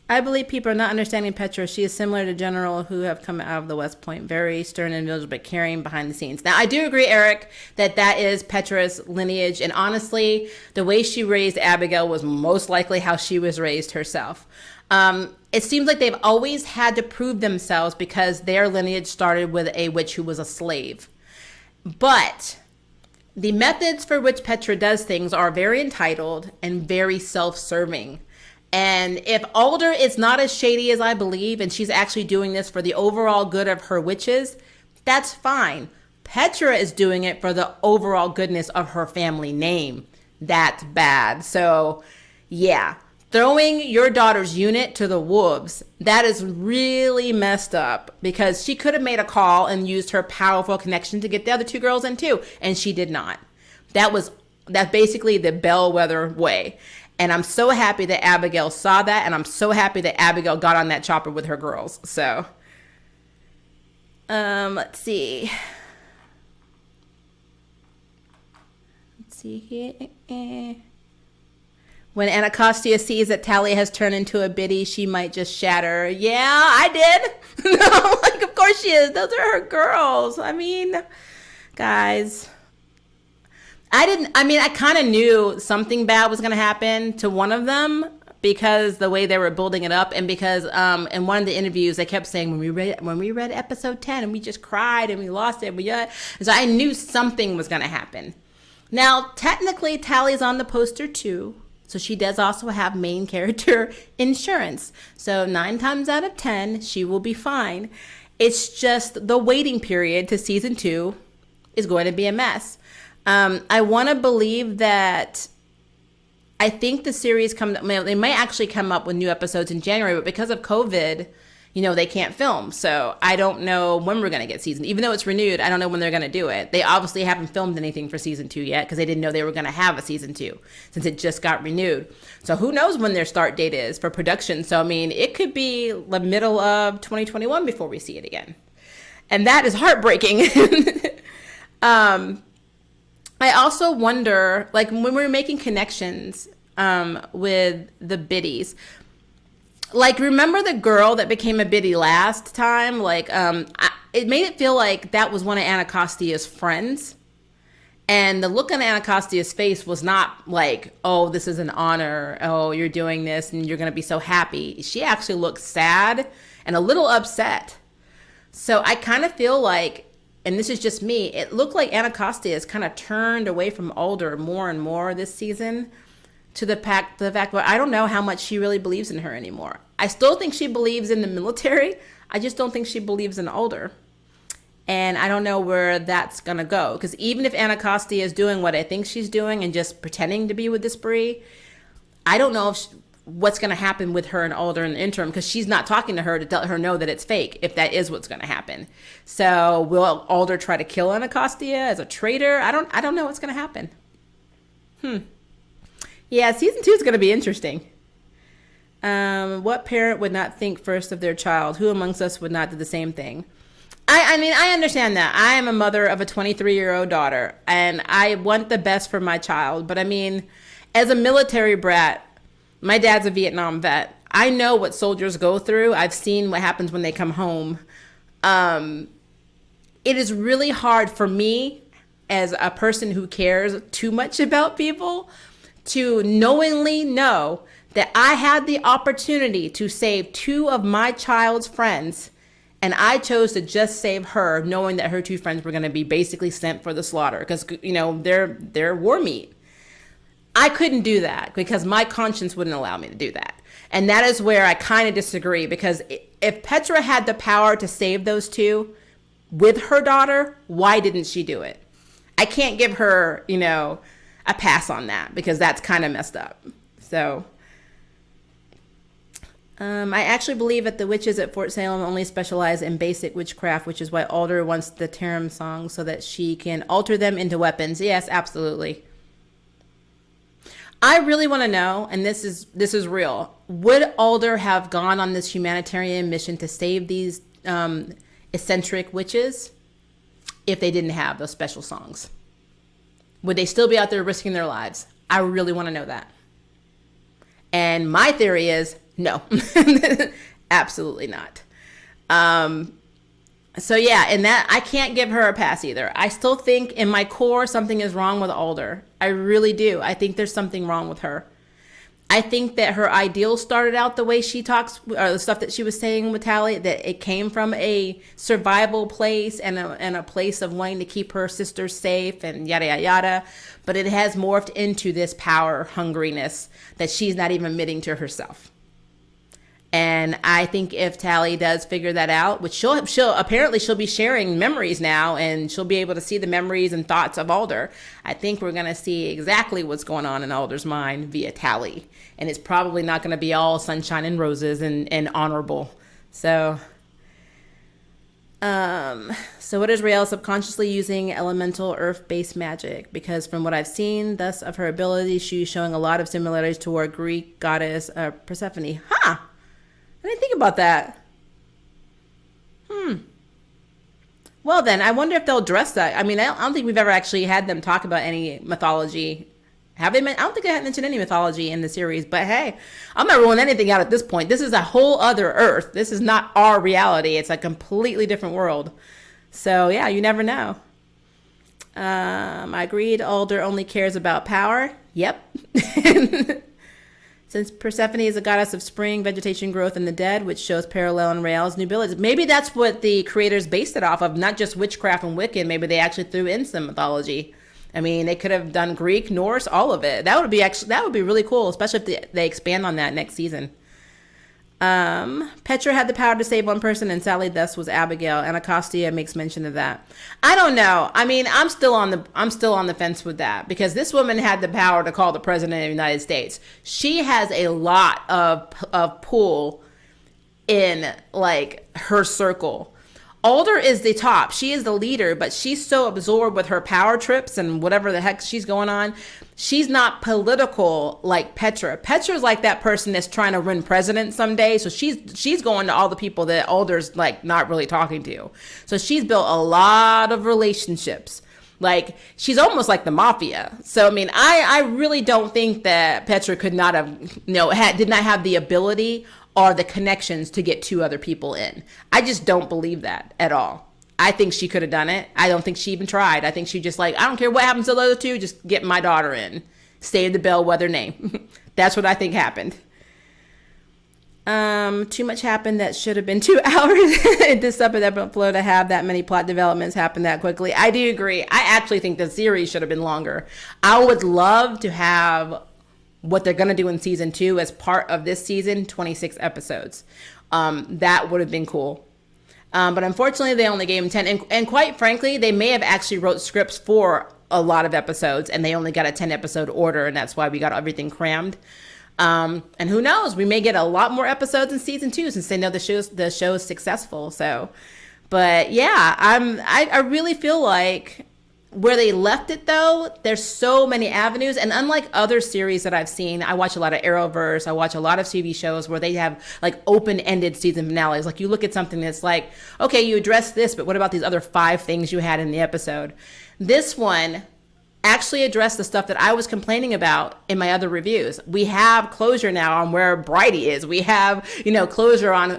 I believe people are not understanding Petra. She is similar to General who have come out of the West Point. Very stern individual, but caring behind the scenes. Now, I do agree, Eric, that that is Petra's lineage. And honestly, the way she raised Abigail was most likely how she was raised herself. It seems like they've always had to prove themselves because their lineage started with a witch who was a slave. But the methods for which Petra does things are very entitled and very self-serving. And if Alder is not as shady as I believe, and she's actually doing this for the overall good of her witches, that's fine. Petra is doing it for the overall goodness of her family name. That's bad. So, yeah. Throwing your daughter's unit to the wolves, that is really messed up because she could have made a call and used her powerful connection to get the other two girls in too, and she did not. That's basically the bellwether way. And I'm so happy that Abigail saw that, and I'm so happy that Abigail got on that chopper with her girls. So, let's see. Let's see here. When Anacostia sees that Tally has turned into a biddy, she might just shatter. Yeah, I did. No, like, of course she is. Those are her girls. I mean, guys. I kind of knew something bad was going to happen to one of them because the way they were building it up, and because in one of the interviews they kept saying when we read episode 10 and we just cried and we lost it, so I knew something was going to happen. Now, technically, Tally's on the poster too, so she does also have main character insurance. So 9 times out of 10, she will be fine. It's just the waiting period to season 2 is going to be a mess. I want to believe that I think the series they might actually come up with new episodes in January, but because of COVID, they can't film. So I don't know when we're going to get even though it's renewed, I don't know when they're going to do it. They obviously haven't filmed anything for season 2 yet because they didn't know they were going to have a season 2 since it just got renewed. So who knows when their start date is for production. So, I mean, it could be the middle of 2021 before we see it again. And that is heartbreaking. I also wonder, like, when we're making connections with the biddies, like, remember the girl that became a biddy last time? Like, it made it feel like that was one of Anacostia's friends. And the look on Anacostia's face was not like, oh, this is an honor. Oh, you're doing this and you're going to be so happy. She actually looked sad and a little upset. So I kind of feel like, and this is just me, it looked like Anacostia has kind of turned away from Alder more and more this season to the fact that I don't know how much she really believes in her anymore. I still think she believes in the military. I just don't think she believes in Alder. And I don't know where that's going to go. Because even if Anacostia is doing what I think she's doing and just pretending to be with this Bree, I don't know what's going to happen with her and Alder in the interim, because she's not talking to her to let her know that it's fake, if that is what's going to happen. So will Alder try to kill Anacostia as a traitor? I don't know what's going to happen. Yeah, season 2 is going to be interesting. What parent would not think first of their child? Who amongst us would not do the same thing? I mean, I understand that. I am a mother of a 23-year-old daughter, and I want the best for my child. But I mean, as a military brat, my dad's a Vietnam vet. I know what soldiers go through. I've seen what happens when they come home. It is really hard for me as a person who cares too much about people to knowingly know that I had the opportunity to save 2 of my child's friends, and I chose to just save her, knowing that her 2 friends were going to be basically sent for the slaughter because, they're war meat. I couldn't do that because my conscience wouldn't allow me to do that. And that is where I kind of disagree, because if Petra had the power to save those 2 with her daughter, why didn't she do it? I can't give her, a pass on that, because that's kind of messed up. So I actually believe that the witches at Fort Salem only specialize in basic witchcraft, which is why Alder wants the Tarim song so that she can alter them into weapons. Yes, absolutely. I really want to know, and this is real. Would Alder have gone on this humanitarian mission to save these eccentric witches if they didn't have those special songs? Would they still be out there risking their lives? I really want to know that. And my theory is no, absolutely not. So yeah, and that I can't give her a pass either. I still think in my core something is wrong with Alder. I really do. I think there's something wrong with her. I think that her ideal started out the way she talks, or the stuff that she was saying with Tally, that it came from a survival place and a place of wanting to keep her sisters safe and yada, yada, yada. But it has morphed into this power hungriness that she's not even admitting to herself. And I think if Tally does figure that out, which she'll apparently she'll be sharing memories now, and she'll be able to see the memories and thoughts of Alder. I think we're going to see exactly what's going on in Alder's mind via Tally. And it's probably not going to be all sunshine and roses and honorable. So what is Raelle subconsciously using elemental earth-based magic? Because from what I've seen, thus of her abilities, she's showing a lot of similarities to our Greek goddess Persephone. Huh! I didn't think about that. Well then, I wonder if they'll address that. I mean, I don't think we've ever actually had them talk about any mythology. Have they? I don't think they had mentioned any mythology in the series. But hey, I'm not ruling anything out at this point. This is a whole other Earth. This is not our reality. It's a completely different world. So yeah, you never know. I agreed. Alder only cares about power. Yep. Since Persephone is a goddess of spring, vegetation growth, and the dead, which shows parallel in Raelle's new abilities. Maybe that's what the creators based it off of, not just witchcraft and Wiccan. Maybe they actually threw in some mythology. I mean, they could have done Greek, Norse, all of it. That would be really cool, especially if they expand on that next season. Petra had the power to save one person, and Sally thus was Abigail. Anacostia makes mention of that. I don't know. I mean, I'm still on the fence with that, because this woman had the power to call the president of the United States. She has a lot of pull in like her circle. Alder is the top. She is the leader, but she's so absorbed with her power trips and whatever the heck she's going on. She's not political like Petra. Petra's like that person that's trying to run president someday. So she's going to all the people that Alder's like not really talking to. So she's built a lot of relationships. Like, she's almost like the mafia. So, I mean, I really don't think that Petra could not have, did not have the ability or the connections to get two other people in. I just don't believe that at all. I think she could have done it. I don't think she even tried. I think she just like, I don't care what happens to the other two, just get my daughter in. Save the bellwether name. That's what I think happened. Too much happened that should have been 2 hours. This separate flow to have that many plot developments happen that quickly. I do agree. I actually think the series should have been longer. I would love to have what they're going to do in season 2 as part of this season, 26 episodes. That would have been cool. But unfortunately, they only gave him 10. And quite frankly, they may have actually wrote scripts for a lot of episodes, and they only got a 10 episode order, and that's why we got everything crammed. And who knows, we may get a lot more episodes in season 2 since they know the show is successful. So, but yeah, I really feel like where they left it though, there's so many avenues. And unlike other series that I've seen, I watch a lot of Arrowverse, I watch a lot of TV shows where they have like open-ended season finales. Like you look at something that's like, okay, you addressed this, but what about these other 5 things you had in the episode? This one actually addressed the stuff that I was complaining about in my other reviews. We have closure now on where Bridie is. We have, closure on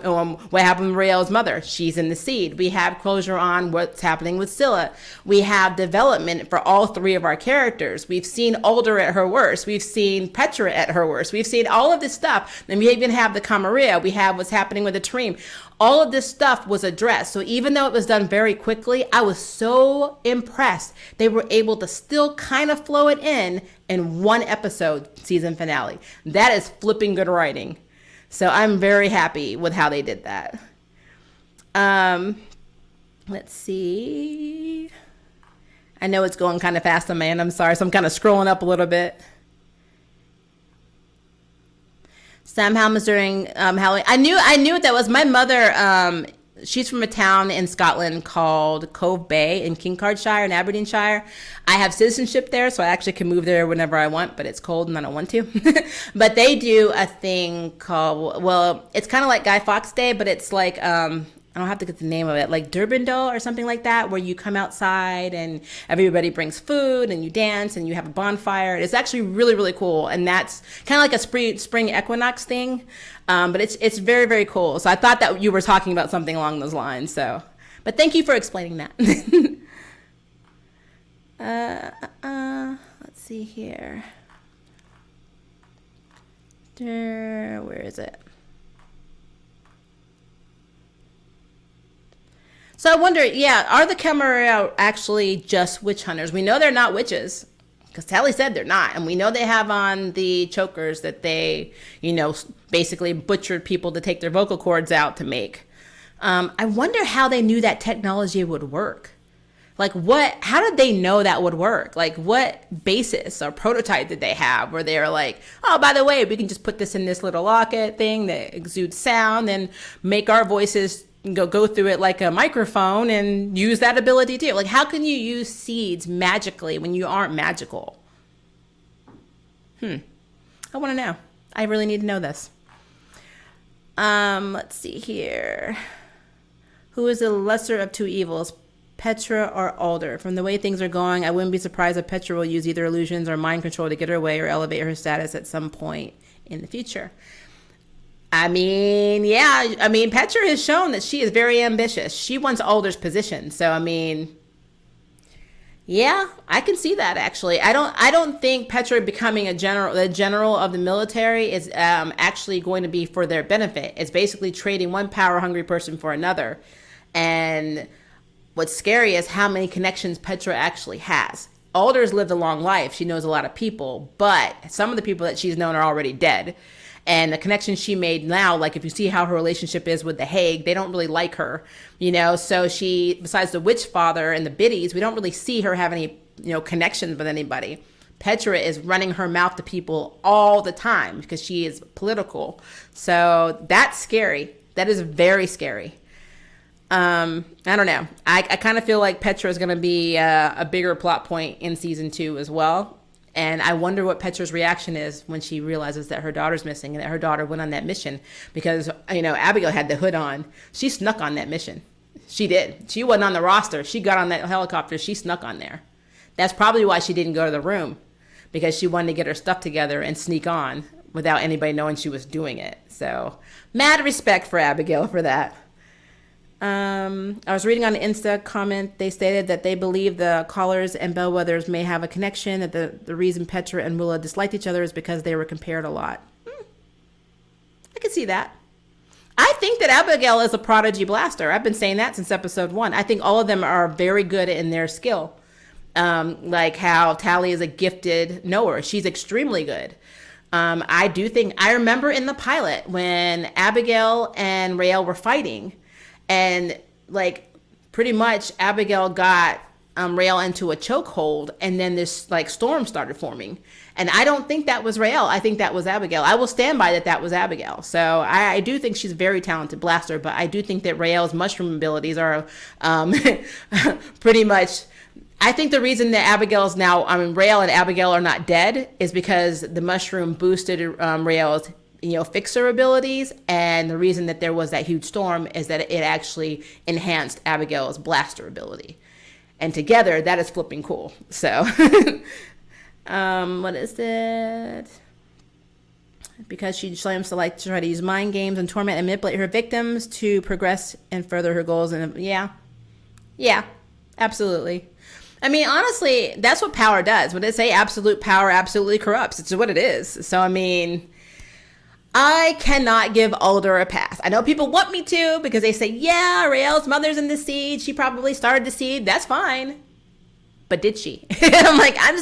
what happened with Raelle's mother. She's in the seed. We have closure on what's happening with Scylla. We have development for all 3 of our characters. We've seen Alder at her worst. We've seen Petra at her worst. We've seen all of this stuff. And we even have the Camarilla. We have what's happening with the Treem. All of this stuff was addressed. So even though it was done very quickly, I was so impressed. They were able to still kind of flow it in 1 episode season finale. That is flipping good writing. So I'm very happy with how they did that. Let's see. I know it's going kind of fast on my end. I'm sorry. So I'm kind of scrolling up a little bit. Sam Helm is during Halloween. I knew that was my mother. she's from a town in Scotland called Cove Bay in Kincardshire in Aberdeenshire. I have citizenship there, so I actually can move there whenever I want, but it's cold and I don't want to. But they do a thing called, well, it's kind of like Guy Fawkes Day, but it's like, I don't have to get the name of it, like Durbindal or something like that, where you come outside and everybody brings food and you dance and you have a bonfire. It's actually really, really cool. And that's kind of like a spring equinox thing. But it's very, very cool. So I thought that you were talking about something along those lines. So, but thank you for explaining that. Let's see here. Where is it? So I wonder, are the Camarero actually just witch hunters? We know they're not witches, because Tally said they're not. And we know they have on the chokers that they, basically butchered people to take their vocal cords out to make. I wonder how they knew that technology would work. Like how did they know that would work? Like what basis or prototype did they have where they were like, oh, by the way, we can just put this in this little locket thing that exudes sound and make our voices go through it like a microphone and use that ability too. Like, how can you use seeds magically when you aren't magical? I want to know. I really need to know this. Let's see here. Who is the lesser of two evils, Petra or Alder? From the way things are going, I wouldn't be surprised if Petra will use either illusions or mind control to get her way or elevate her status at some point in the future. I mean, Petra has shown that she is very ambitious. She wants Alder's position. So, I mean, I can see that actually. I don't think Petra becoming the general of the military is actually going to be for their benefit. It's basically trading one power hungry person for another. And what's scary is how many connections Petra actually has. Alder's lived a long life. She knows a lot of people, but some of the people that she's known are already dead. And the connection she made now, like if you see how her relationship is with the Hague, they don't really like her, so she, besides the witch father and the biddies, we don't really see her have any, connections with anybody. Petra is running her mouth to people all the time because she is political. So that's scary. That is very scary. I don't know. I kind of feel like Petra is going to be a bigger plot point in season 2 as well. And I wonder what Petra's reaction is when she realizes that her daughter's missing and that her daughter went on that mission. Because, Abigail had the hood on. She snuck on that mission. She did. She wasn't on the roster. She got on that helicopter. She snuck on there. That's probably why she didn't go to the room. Because she wanted to get her stuff together and sneak on without anybody knowing she was doing it. So, mad respect for Abigail for that. I was reading on the Insta comment, they stated that they believe the Collars and Bellwethers may have a connection, that the reason Petra and Willa disliked each other is because they were compared a lot. I can see that. I think that Abigail is a prodigy blaster. I've been saying that since episode 1. I think all of them are very good in their skill. Like how Tally is a gifted knower. She's extremely good. I remember in the pilot when Abigail and Raelle were fighting, and like pretty much Abigail got Raelle into a chokehold, and then this like storm started forming. And I don't think that was Raelle. I think that was Abigail. I will stand by that was Abigail. So I do think she's a very talented blaster, but I do think that Raelle's mushroom abilities are pretty much. I think the reason that Raelle and Abigail are not dead is because the mushroom boosted Raelle's fixer abilities, and the reason that there was that huge storm is that it actually enhanced Abigail's blaster ability, and together that is flipping cool. So what is it? Because she claims to like to try to use mind games and torment and manipulate her victims to progress and further her goals. And yeah, absolutely. I mean, honestly, that's what power does. When they say absolute power absolutely corrupts, it's what it is. So I mean, I cannot give Alder a pass. I know people want me to because they say, yeah, Raelle's mother's in the seed. She probably started the seed. That's fine. But did she? I'm like, I'm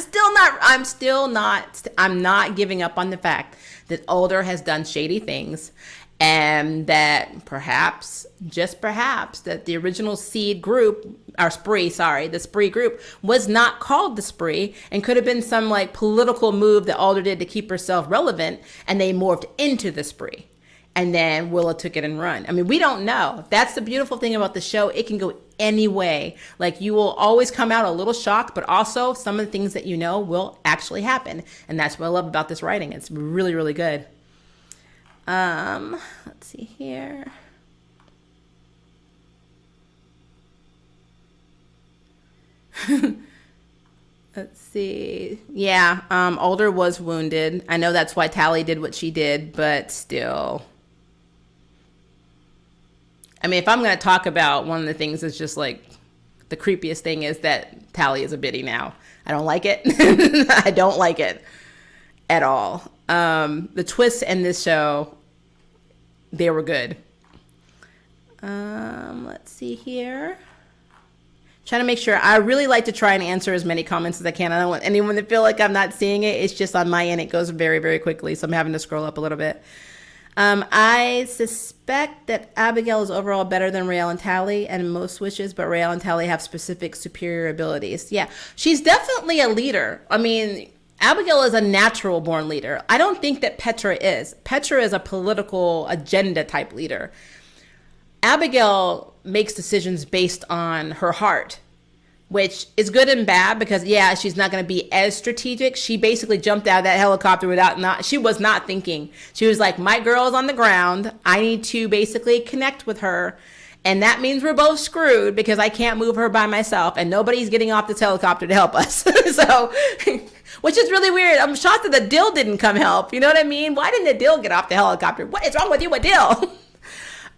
not giving up on the fact that Alder has done shady things, and that perhaps, just perhaps, that the original seed group, the spree group, was not called the spree and could have been some like political move that Alder did to keep herself relevant, and they morphed into the spree. and then Willa took it and run. I mean, we don't know. That's the beautiful thing about the show. It can go any way. Like, you will always come out a little shocked, but also some of the things that you know will actually happen. And that's what I love about this writing. It's really, really good. Let's see here. Let's see. Yeah, Alder was wounded. I know that's why Tally did what she did, but still. I mean, if I'm going to talk about one of the things that's just like the creepiest thing is that Tally is a biddy now. I don't like it. I don't like it at all. The twists in this show, they were good. Let's see here. Trying to make sure. I really like to try and answer as many comments as I can. I don't want anyone to feel like I'm not seeing it. It's just on my end, it goes very, very quickly. So I'm having to scroll up a little bit. I suspect that Abigail is overall better than Raelle and Tally and most witches, but Raelle and Tally have specific superior abilities. Yeah, she's definitely a leader. I mean, Abigail is a natural born leader. I don't think that Petra is. Petra is a political agenda type leader. Abigail makes decisions based on her heart, which is good and bad because, yeah, she's not going to be as strategic. She basically jumped out of that helicopter she was not thinking. She was like, my girl is on the ground. I need to basically connect with her. And that means we're both screwed because I can't move her by myself and nobody's getting off this helicopter to help us. So, which is really weird. I'm shocked that the Dill didn't come help. You know what I mean? Why didn't the Dill get off the helicopter? What is wrong with you, Dill?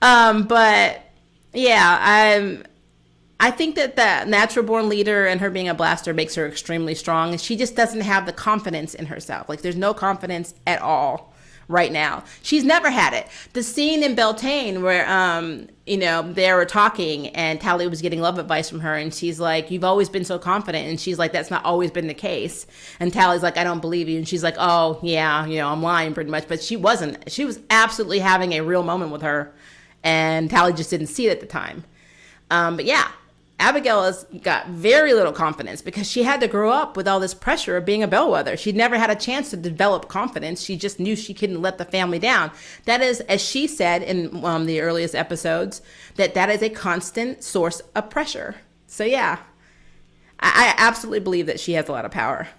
But yeah, I think that the natural born leader and her being a blaster makes her extremely strong. She just doesn't have the confidence in herself. Like, there's no confidence at all right now. She's never had it. The scene in Beltane where, they were talking and Tally was getting love advice from her and she's like, you've always been so confident. And she's like, that's not always been the case. And Tally's like, I don't believe you. And she's like, oh yeah, I'm lying pretty much. But she wasn't. She was absolutely having a real moment with her. And Tally just didn't see it at the time. But yeah, Abigail has got very little confidence because she had to grow up with all this pressure of being a bellwether. She never had a chance to develop confidence. She just knew she couldn't let the family down. That is, as she said in the earliest episodes, that is a constant source of pressure. So yeah, I absolutely believe that she has a lot of power.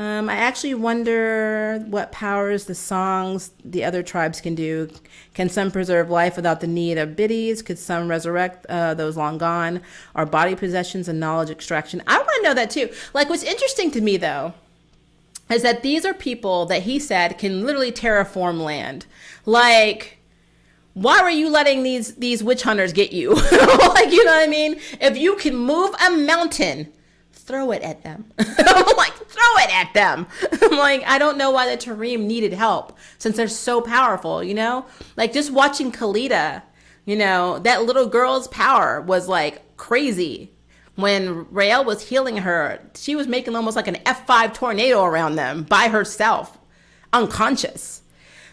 I actually wonder what powers the songs the other tribes can do. Can some preserve life without the need of biddies? Could some resurrect those long gone? Are body possessions and knowledge extraction? I want to know that too. Like, what's interesting to me though is that these are people that he said can literally terraform land. Like, why were you letting these witch hunters get you? Like, you know what I mean? If you can move a mountain, throw it at them. I'm like, throw it at them. I'm like, I don't know why the Tarim needed help since they're so powerful, Like, just watching Kalita, that little girl's power was like crazy. When Raelle was healing her, she was making almost like an F5 tornado around them by herself, unconscious.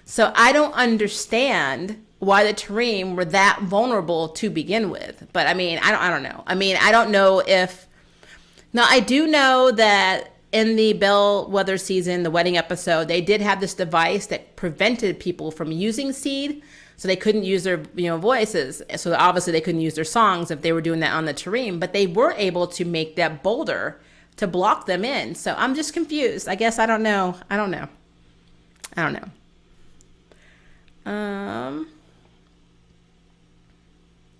So I don't understand why the Tarim were that vulnerable to begin with. But I mean, I don't know. I mean, I don't know if... Now, I do know that in the Bellwether season, the wedding episode, they did have this device that prevented people from using seed. So they couldn't use their voices. So obviously they couldn't use their songs if they were doing that on the Tarim. But they were able to make that boulder to block them in. So I'm just confused. I guess I don't know.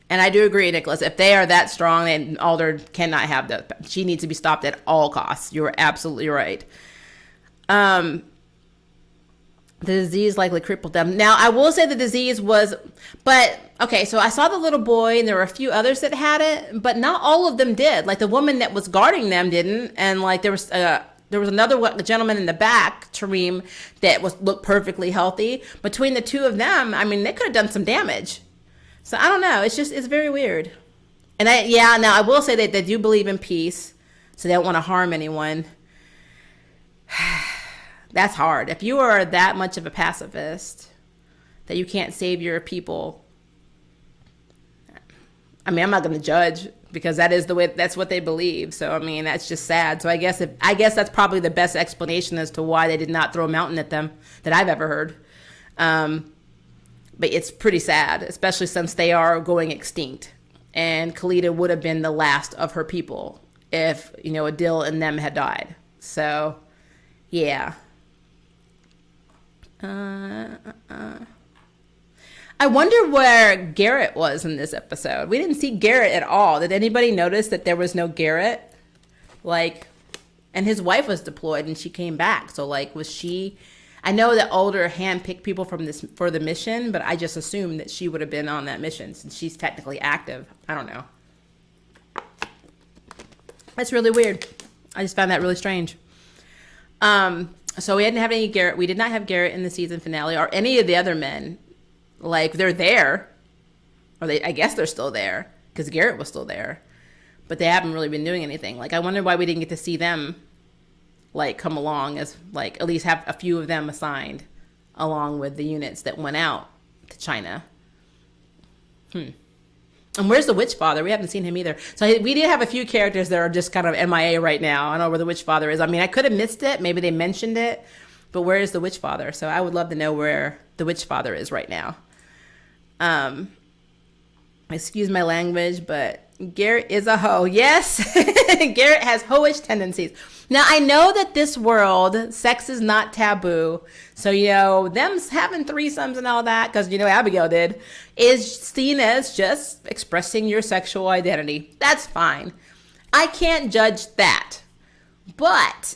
And I do agree, Nicholas. If they are that strong, then Alder cannot have that. She needs to be stopped at all costs. You are absolutely right. The disease likely crippled them. Now, I will say the disease was, but okay. So I saw the little boy, and there were a few others that had it, but not all of them did. Like the woman that was guarding them didn't, and like there was another gentleman in the back, Tarim, that looked perfectly healthy. Between the two of them, I mean, they could have done some damage. So I don't know. It's very weird. And now I will say that they do believe in peace. So they don't want to harm anyone. That's hard. If you are that much of a pacifist that you can't save your people. I mean, I'm not going to judge because that's what they believe. So, I mean, that's just sad. So I guess that's probably the best explanation as to why they did not throw a mountain at them that I've ever heard. But it's pretty sad, especially since they are going extinct. And Khalida would have been the last of her people if, Adil and them had died. So, yeah. I wonder where Garrett was in this episode. We didn't see Garrett at all. Did anybody notice that there was no Garrett? And his wife was deployed and she came back. So, was she... I know that Older handpicked people for the mission, but I just assumed that she would have been on that mission since she's technically active. I don't know. That's really weird. I just found that really strange. So we didn't have any Garrett. We did not have Garrett in the season finale or any of the other men. They're there. I guess they're still there because Garrett was still there. But they haven't really been doing anything. I wonder why we didn't get to see them come along as at least have a few of them assigned along with the units that went out to China. And where's the Witch Father? We haven't seen him either. So we did have a few characters that are just kind of MIA right now. I don't know where the Witch Father is. I mean, I could have missed it. Maybe they mentioned it, but where is the Witch Father? So I would love to know where the Witch Father is right now. Excuse my language, but Garrett is a hoe. Yes, Garrett has hoish tendencies. Now, I know that this world, sex is not taboo. So, them having threesomes and all that, because, Abigail did, is seen as just expressing your sexual identity. That's fine. I can't judge that. But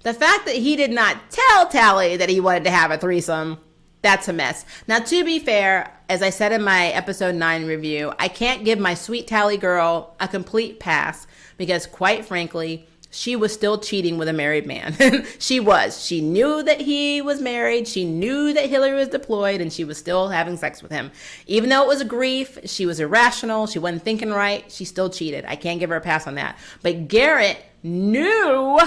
the fact that he did not tell Tally that he wanted to have a threesome, that's a mess. Now, to be fair, as I said in my episode 9 review, I can't give my sweet Tally girl a complete pass because, quite frankly, she was still cheating with a married man. She was. She knew that he was married. She knew that Hillary was deployed, and she was still having sex with him. Even though it was a grief, she was irrational. She wasn't thinking right. She still cheated. I can't give her a pass on that. But Garrett knew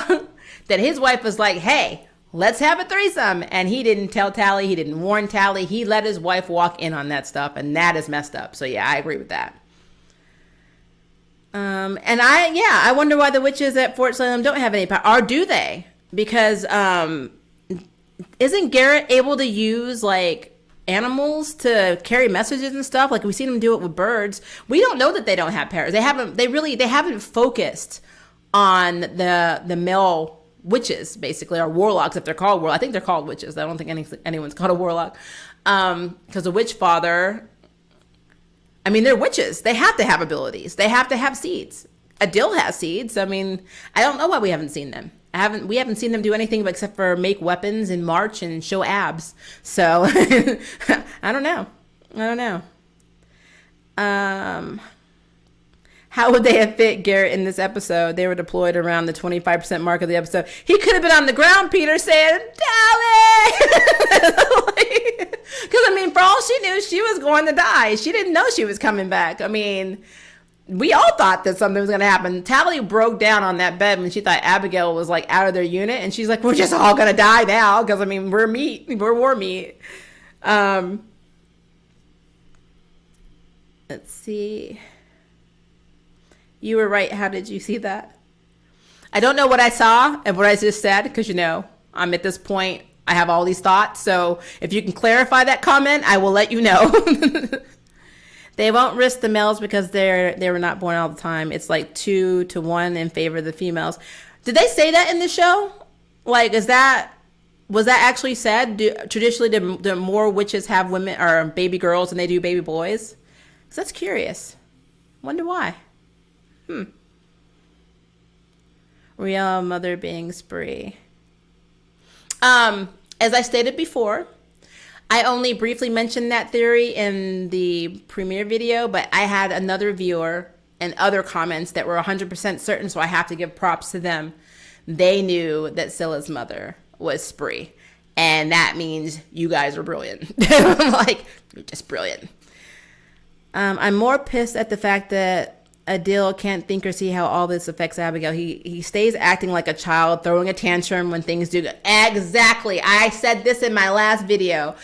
that his wife was like, hey, let's have a threesome. And he didn't tell Tally. He didn't warn Tally. He let his wife walk in on that stuff, and that is messed up. So, yeah, I agree with that. I wonder why the witches at Fort Salem don't have any power. Or do they? Because isn't Garrett able to use animals to carry messages and stuff? We've seen him do it with birds. We don't know that they don't have powers. They haven't focused on the male witches, basically, or warlocks, if they're called warlocks. I think they're called witches. I don't think anyone's called a warlock. Because the witch father, they're witches. They have to have abilities. They have to have seeds. Adil has seeds. I don't know why we haven't seen them. We haven't seen them do anything except for make weapons and march and show abs. So I don't know. How would they have fit Garrett in this episode? They were deployed around the 25% mark of the episode. He could have been on the ground, Peter, saying, Tally! Because, for all she knew, she was going to die. She didn't know she was coming back. We all thought that something was going to happen. Tally broke down on that bed when she thought Abigail was, out of their unit. And she's like, we're just all going to die now. Because, we're meat. We're war meat. Let's see. You were right. How did you see that? I don't know what I saw and what I just said because, I'm at this point, I have all these thoughts. So if you can clarify that comment, I will let you know. They won't risk the males because they were not born all the time. It's 2-1 in favor of the females. Did they say that in the show? Was that actually said? Traditionally, do more witches have women or baby girls than they do baby boys? Because that's curious. Wonder why. Real mother being spree. As I stated before, I only briefly mentioned that theory in the premiere video, but I had another viewer and other comments that were 100% certain, so I have to give props to them. They knew that Scylla's mother was spree, and that means you guys are brilliant. You're just brilliant. I'm more pissed at the fact that Adil can't think or see how all this affects Abigail. He stays acting like a child, throwing a tantrum when things do good. Exactly. I said this in my last video.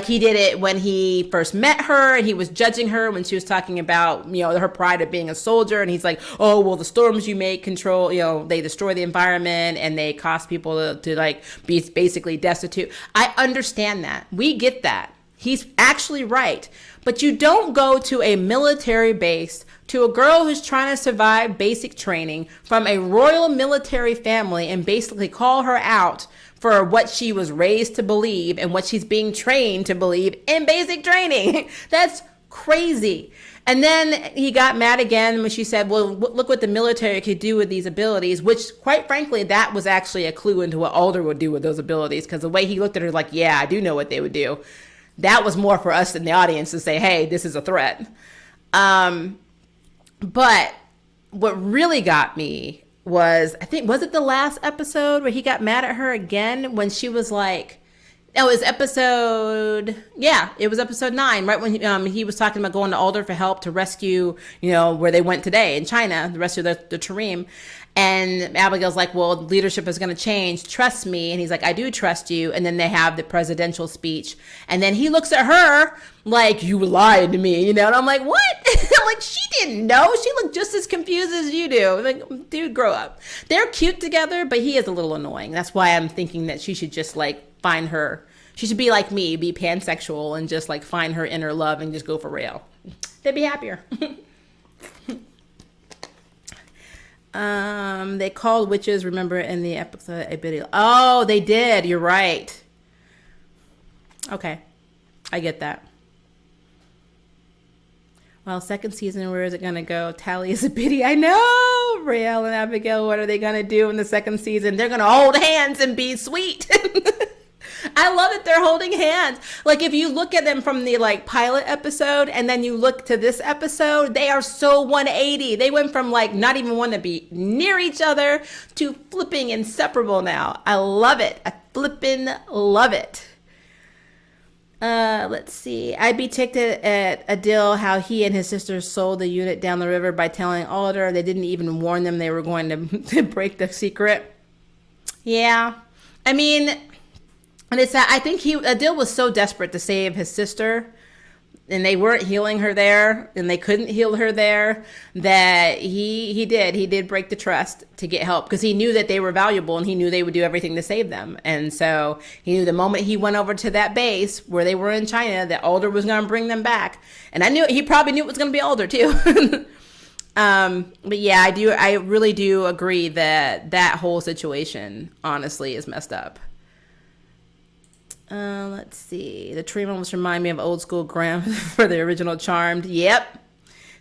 He did it when he first met her and he was judging her when she was talking about, her pride of being a soldier. And he's like, oh, well, the storms you make control, they destroy the environment and they cause people to be basically destitute. I understand that. We get that. He's actually right. But you don't go to a military base, to a girl who's trying to survive basic training from a royal military family, and basically call her out for what she was raised to believe and what she's being trained to believe in basic training. That's crazy. And then he got mad again when she said, well, look what the military could do with these abilities, which quite frankly, that was actually a clue into what Alder would do with those abilities. Because the way he looked at her like, yeah, I do know what they would do. That was more for us in the audience to say, hey, this is a threat. But what really got me was, I think, was it the last episode where he got mad at her again when she was like, oh, it was episode 9, right when he was talking about going to Alder for help to rescue, where they went today in China, the rescue of the Tarim. And Abigail's like, well, leadership is going to change. Trust me. And he's like, I do trust you. And then they have the presidential speech. And then he looks at her like, you lied to me, And I'm like, what? I'm like, she didn't know. She looked just as confused as you do. I'm like, dude, grow up. They're cute together, but he is a little annoying. That's why I'm thinking that she should just find her. She should be like me, be pansexual and just find her inner love and just go for real. They'd be happier. They called witches, remember, in the episode a video. Oh, they did. You're right. Okay. I get that. Well, second season, where is it going to go? Tally is a pity. I know. Raelle and Abigail, what are they going to do in the second season? They're going to hold hands and be sweet. I love that they're holding hands. If you look at them from the pilot episode and then you look to this episode, they are so 180. They went from not even want to be near each other to flipping inseparable now. I love it. I flippin' love it. Let's see. I'd be ticked at Adil how he and his sister sold the unit down the river by telling Alder they didn't even warn them they were going to break the secret. Yeah. I mean, and I think Adil was so desperate to save his sister, and they weren't healing her there, and they couldn't heal her there, that he did break the trust to get help, because he knew that they were valuable, and he knew they would do everything to save them. And so he knew the moment he went over to that base where they were in China, that Alder was going to bring them back. And he probably knew it was going to be Alder too. But yeah, I really do agree that whole situation honestly is messed up. Let's see. The Tarim almost remind me of old school Graham for the original Charmed. Yep.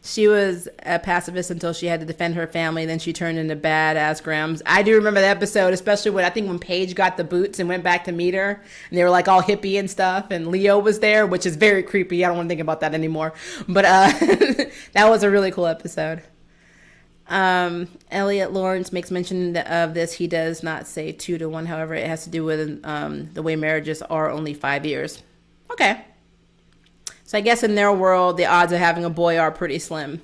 She was a pacifist until she had to defend her family. Then she turned into badass Grahams. I do remember the episode, especially when Paige got the boots and went back to meet her. And they were all hippie and stuff. And Leo was there, which is very creepy. I don't want to think about that anymore. But that was a really cool episode. Elliot Lawrence makes mention of this. He does not say 2 to 1. However, it has to do with the way marriages are only 5 years. Okay. So I guess in their world, the odds of having a boy are pretty slim.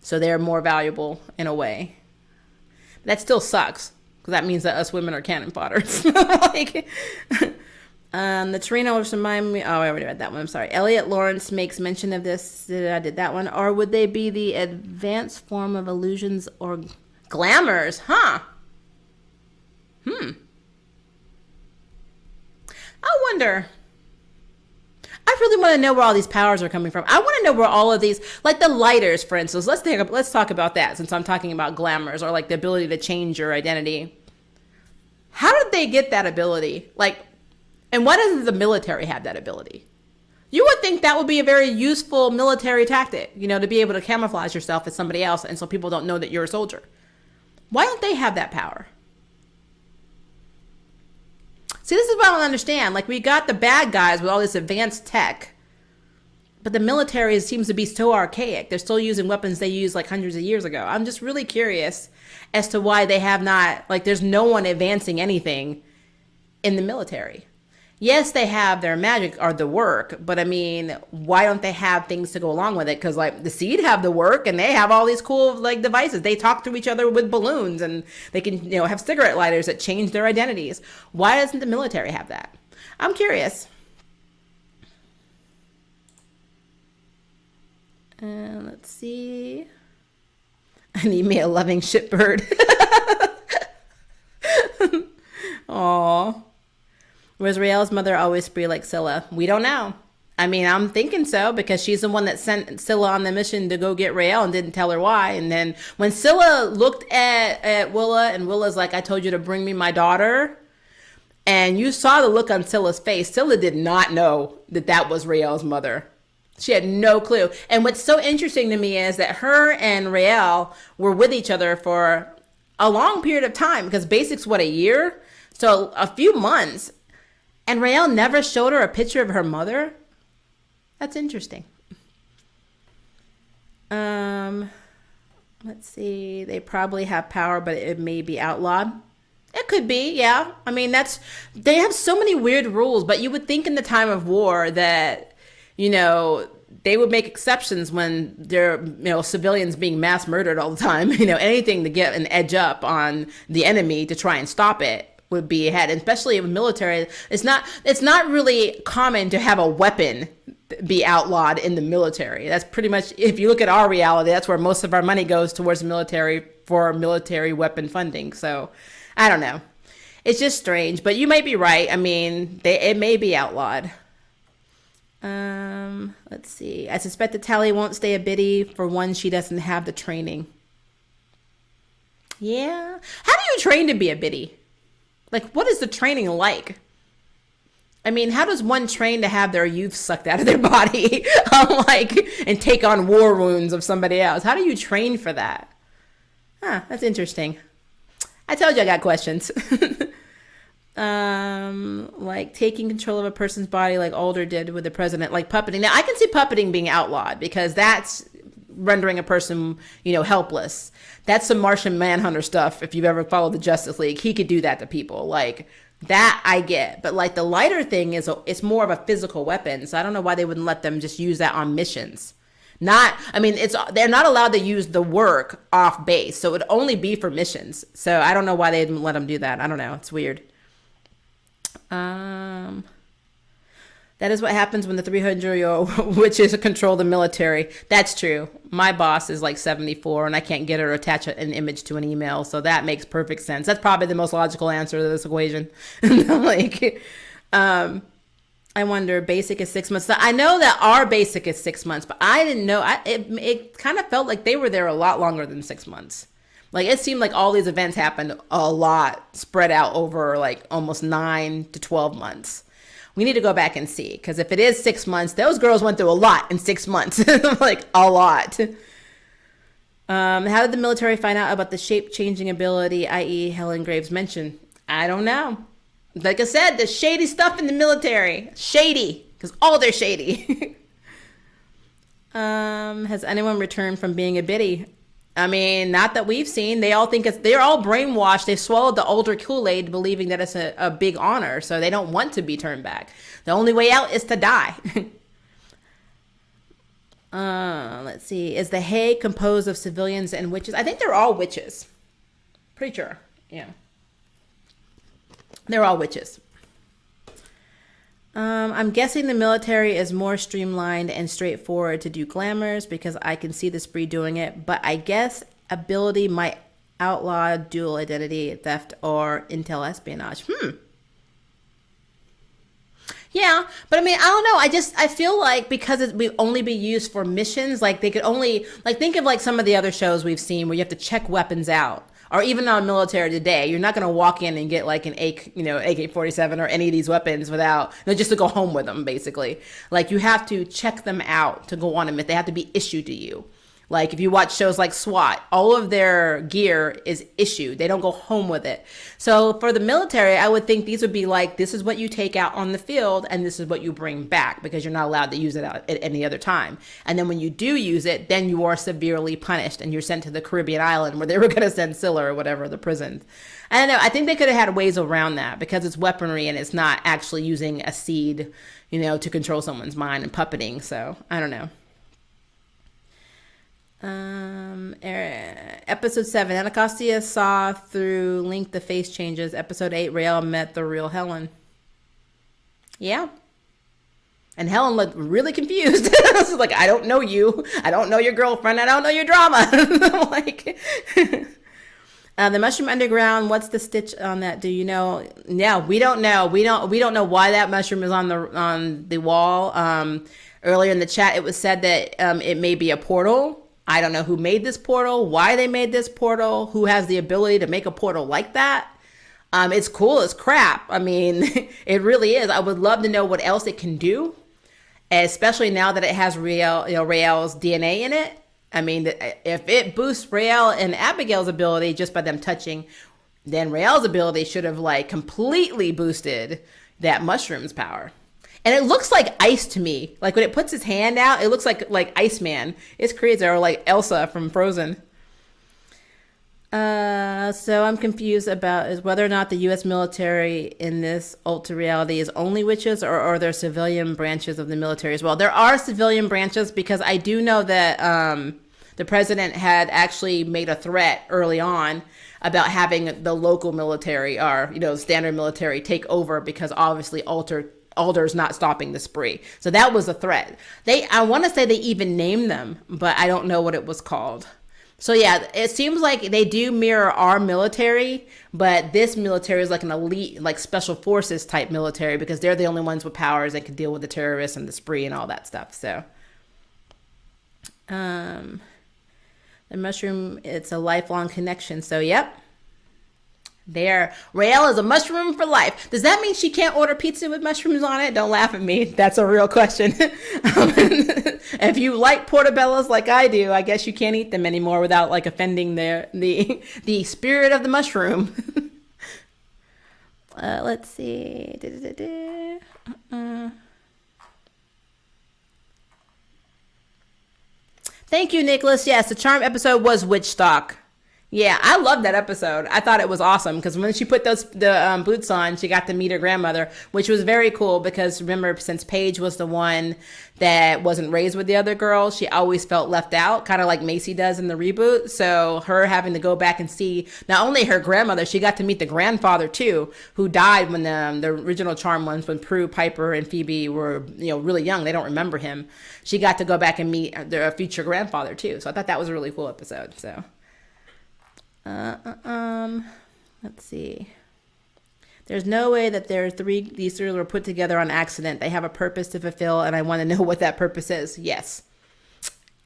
So they're more valuable in a way. But that still sucks, because that means that us women are cannon fodder. The Torino was remind me. Oh, I already read that one. I'm sorry. Elliot Lawrence makes mention of this. I did that one. Or would they be the advanced form of illusions or glamours? Huh. I wonder. I really want to know where all these powers are coming from. I want to know where all of these, the lighters, for instance. Let's talk about that, since I'm talking about glamours, or the ability to change your identity. How did they get that ability? And why doesn't the military have that ability? You would think that would be a very useful military tactic, to be able to camouflage yourself as somebody else, and so people don't know that you're a soldier. Why don't they have that power? See, this is what I don't understand. We got the bad guys with all this advanced tech, but the military seems to be so archaic. They're still using weapons they used hundreds of years ago. I'm just really curious as to why they have not, there's no one advancing anything in the military. Yes, they have their magic or the work, but I mean, why don't they have things to go along with it? Because the Seed have the work, and they have all these cool devices. They talk to each other with balloons, and they can have cigarette lighters that change their identities. Why doesn't the military have that? I'm curious. Let's see. I need me a loving shitbird. Aww. Was Raelle's mother always spree like Scylla? We don't know. I mean, I'm thinking so because she's the one that sent Scylla on the mission to go get Raelle and didn't tell her why. And then when Scylla looked at Willa and Willa's like, I told you to bring me my daughter. And you saw the look on Scylla's face. Scylla did not know that that was Raelle's mother. She had no clue. And what's so interesting to me is that her and Raelle were with each other for a long period of time because Basic's what, a year? So a few months. And Raelle never showed her a picture of her mother. That's interesting. Let's see. They probably have power, but it may be outlawed. It could be, yeah. I mean, they have so many weird rules, but you would think in the time of war that, they would make exceptions when there are, civilians being mass murdered all the time. Anything to get an edge up on the enemy to try and stop it would be ahead. And especially with military, it's not really common to have a weapon be outlawed in the military. That's pretty much, if you look at our reality, that's where most of our money goes towards the military for military weapon funding. So I don't know. It's just strange, but you might be right. I mean, it may be outlawed. Let's see. I suspect that Tally won't stay a biddy. For one, she doesn't have the training. Yeah. How do you train to be a biddy? Like, what is the training like? I mean, how does one train to have their youth sucked out of their body, and take on war wounds of somebody else? How do you train for that? That's interesting. I told you I got questions. Like taking control of a person's body like Alder did with the president, like puppeting. Now, I can see puppeting being outlawed because that's rendering a person, helpless. That's some Martian Manhunter stuff. If you've ever followed the Justice League, he could do that to people. Like, that I get. But like the lighter thing it's more of a physical weapon. So I don't know why they wouldn't let them just use that on missions. They're not allowed to use the work off base. So it would only be for missions. So I don't know why they didn't let them do that. I don't know. It's weird. That is what happens when the 300-year-old witches control the military. That's true. My boss is like 74 and I can't get her to attach an image to an email. So that makes perfect sense. That's probably the most logical answer to this equation. I wonder, basic is 6 months. So I know that our basic is 6 months, but I didn't know. It kind of felt like they were there a lot longer than 6 months. Like, it seemed like all these events happened a lot, spread out over like almost 9 to 12 months. We need to go back and see, because if it is 6 months, those girls went through a lot in 6 months. Like, a lot. How did the military find out about the shape-changing ability, i.e. Helen Graves mentioned? I don't know. Like I said, there's shady stuff in the military. Shady, because all they're shady. Has anyone returned from being a biddy? I mean, not that we've seen. They all think they're all brainwashed. They've swallowed the older Kool-Aid, believing that it's a big honor. So they don't want to be turned back. The only way out is to die. Let's see. Is the Hague composed of civilians and witches? I think they're all witches. Pretty sure. Yeah. They're all witches. I'm guessing the military is more streamlined and straightforward to do glamours because I can see the spree doing it. But I guess ability might outlaw dual identity theft or intel espionage. Yeah, but I mean, I don't know. I feel like because it would only be used for missions, like they could only, like, think of like some of the other shows we've seen where you have to check weapons out. Or even on military today, you're not going to walk in and get like an AK-47 or any of these weapons without, just to go home with them, basically. Like, you have to check them out to go on them. They have to be issued to you. Like, if you watch shows like SWAT, all of their gear is issued. They don't go home with it. So for the military, I would think these would be like, this is what you take out on the field and this is what you bring back, because you're not allowed to use it at any other time. And then when you do use it, then you are severely punished and you're sent to the Caribbean island where they were going to send Scylla or whatever, the prison. I don't know. I think they could have had ways around that because it's weaponry and it's not actually using a seed, to control someone's mind and puppeting. So I don't know. Episode 7, Anacostia saw through Link the face changes. Episode 8, Raelle met the real Helen. Yeah. And Helen looked really confused. She's like, I don't know you. I don't know your girlfriend. I don't know your drama. The mushroom underground. What's the stitch on that? Do you know? Yeah, we don't know. We don't know why that mushroom is on the wall. Earlier in the chat, it was said that it may be a portal. I don't know who made this portal, why they made this portal, who has the ability to make a portal like that. It's cool as crap. I mean, it really is. I would love to know what else it can do, especially now that it has Rael's DNA in it. I mean, if it boosts Rael and Abigail's ability just by them touching, then Rael's ability should have like completely boosted that mushroom's power. And it looks like ice to me. Like when it puts its hand out, it looks like Iceman. It's crazy, or like Elsa from Frozen. So I'm confused about is whether or not the U.S. military in this Ulta reality is only witches, or are there civilian branches of the military as well? There are civilian branches, because I do know that the president had actually made a threat early on about having the local military, or standard military, take over, because obviously Alder's not stopping the spree. So that was a threat. I want to say they even named them, but I don't know what it was called. So yeah, it seems like they do mirror our military, but this military is like an elite, like special forces type military, because they're the only ones with powers that can deal with the terrorists and the spree and all that stuff. So, the mushroom, it's a lifelong connection. So yep. There, Rael is a mushroom for life. Does that mean she can't order pizza with mushrooms on it? Don't laugh at me. That's a real question. If you like portobellos like I do, I guess you can't eat them anymore without like offending the spirit of the mushroom. Let's see. Thank you, Nicholas. Yes, the charm episode was Witch Stock. Yeah, I loved that episode. I thought it was awesome, because when she put the boots on, she got to meet her grandmother, which was very cool, because remember, since Paige was the one that wasn't raised with the other girls, she always felt left out, kind of like Macy does in the reboot. So her having to go back and see not only her grandmother, she got to meet the grandfather too, who died when the original charm ones, when Prue, Piper, and Phoebe were really young. They don't remember him. She got to go back and meet their future grandfather too. So I thought that was a really cool episode. So. Let's see. There's no way that these three were put together on accident. They have a purpose to fulfill, and I want to know what that purpose is. Yes.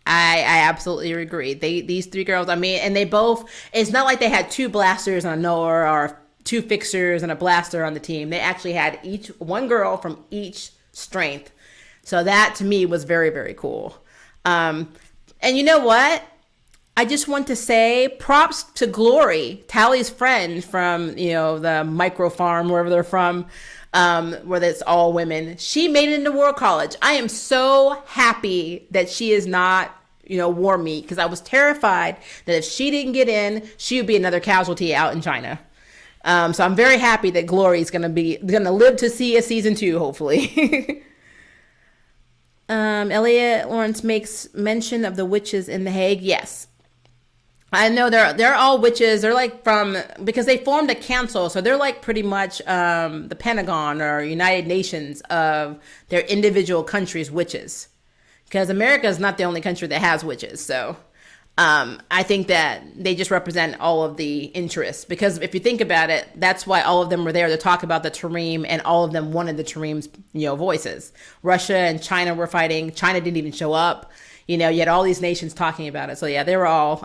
I absolutely agree. These three girls, I mean, and they both, it's not like they had two blasters on Noah, or two fixers and a blaster on the team. They actually had one girl from each strength. So that to me was very, very cool. And you know what? I just want to say props to Glory, Tally's friend from, the micro farm, wherever they're from, where it's all women. She made it into World College. I am so happy that she is not, war meat, because I was terrified that if she didn't get in, she would be another casualty out in China. So I'm very happy that Glory's going to live to see a season 2, hopefully. Elliot Lawrence makes mention of the witches in The Hague. Yes. I know they're all witches. They're like because they formed a council, so they're like pretty much the Pentagon or United Nations of their individual countries' witches. Because America is not the only country that has witches, so I think that they just represent all of the interests. Because if you think about it, that's why all of them were there to talk about the Tarim, and all of them wanted the Tarim's voices. Russia and China were fighting. China didn't even show up. You had all these nations talking about it. So yeah,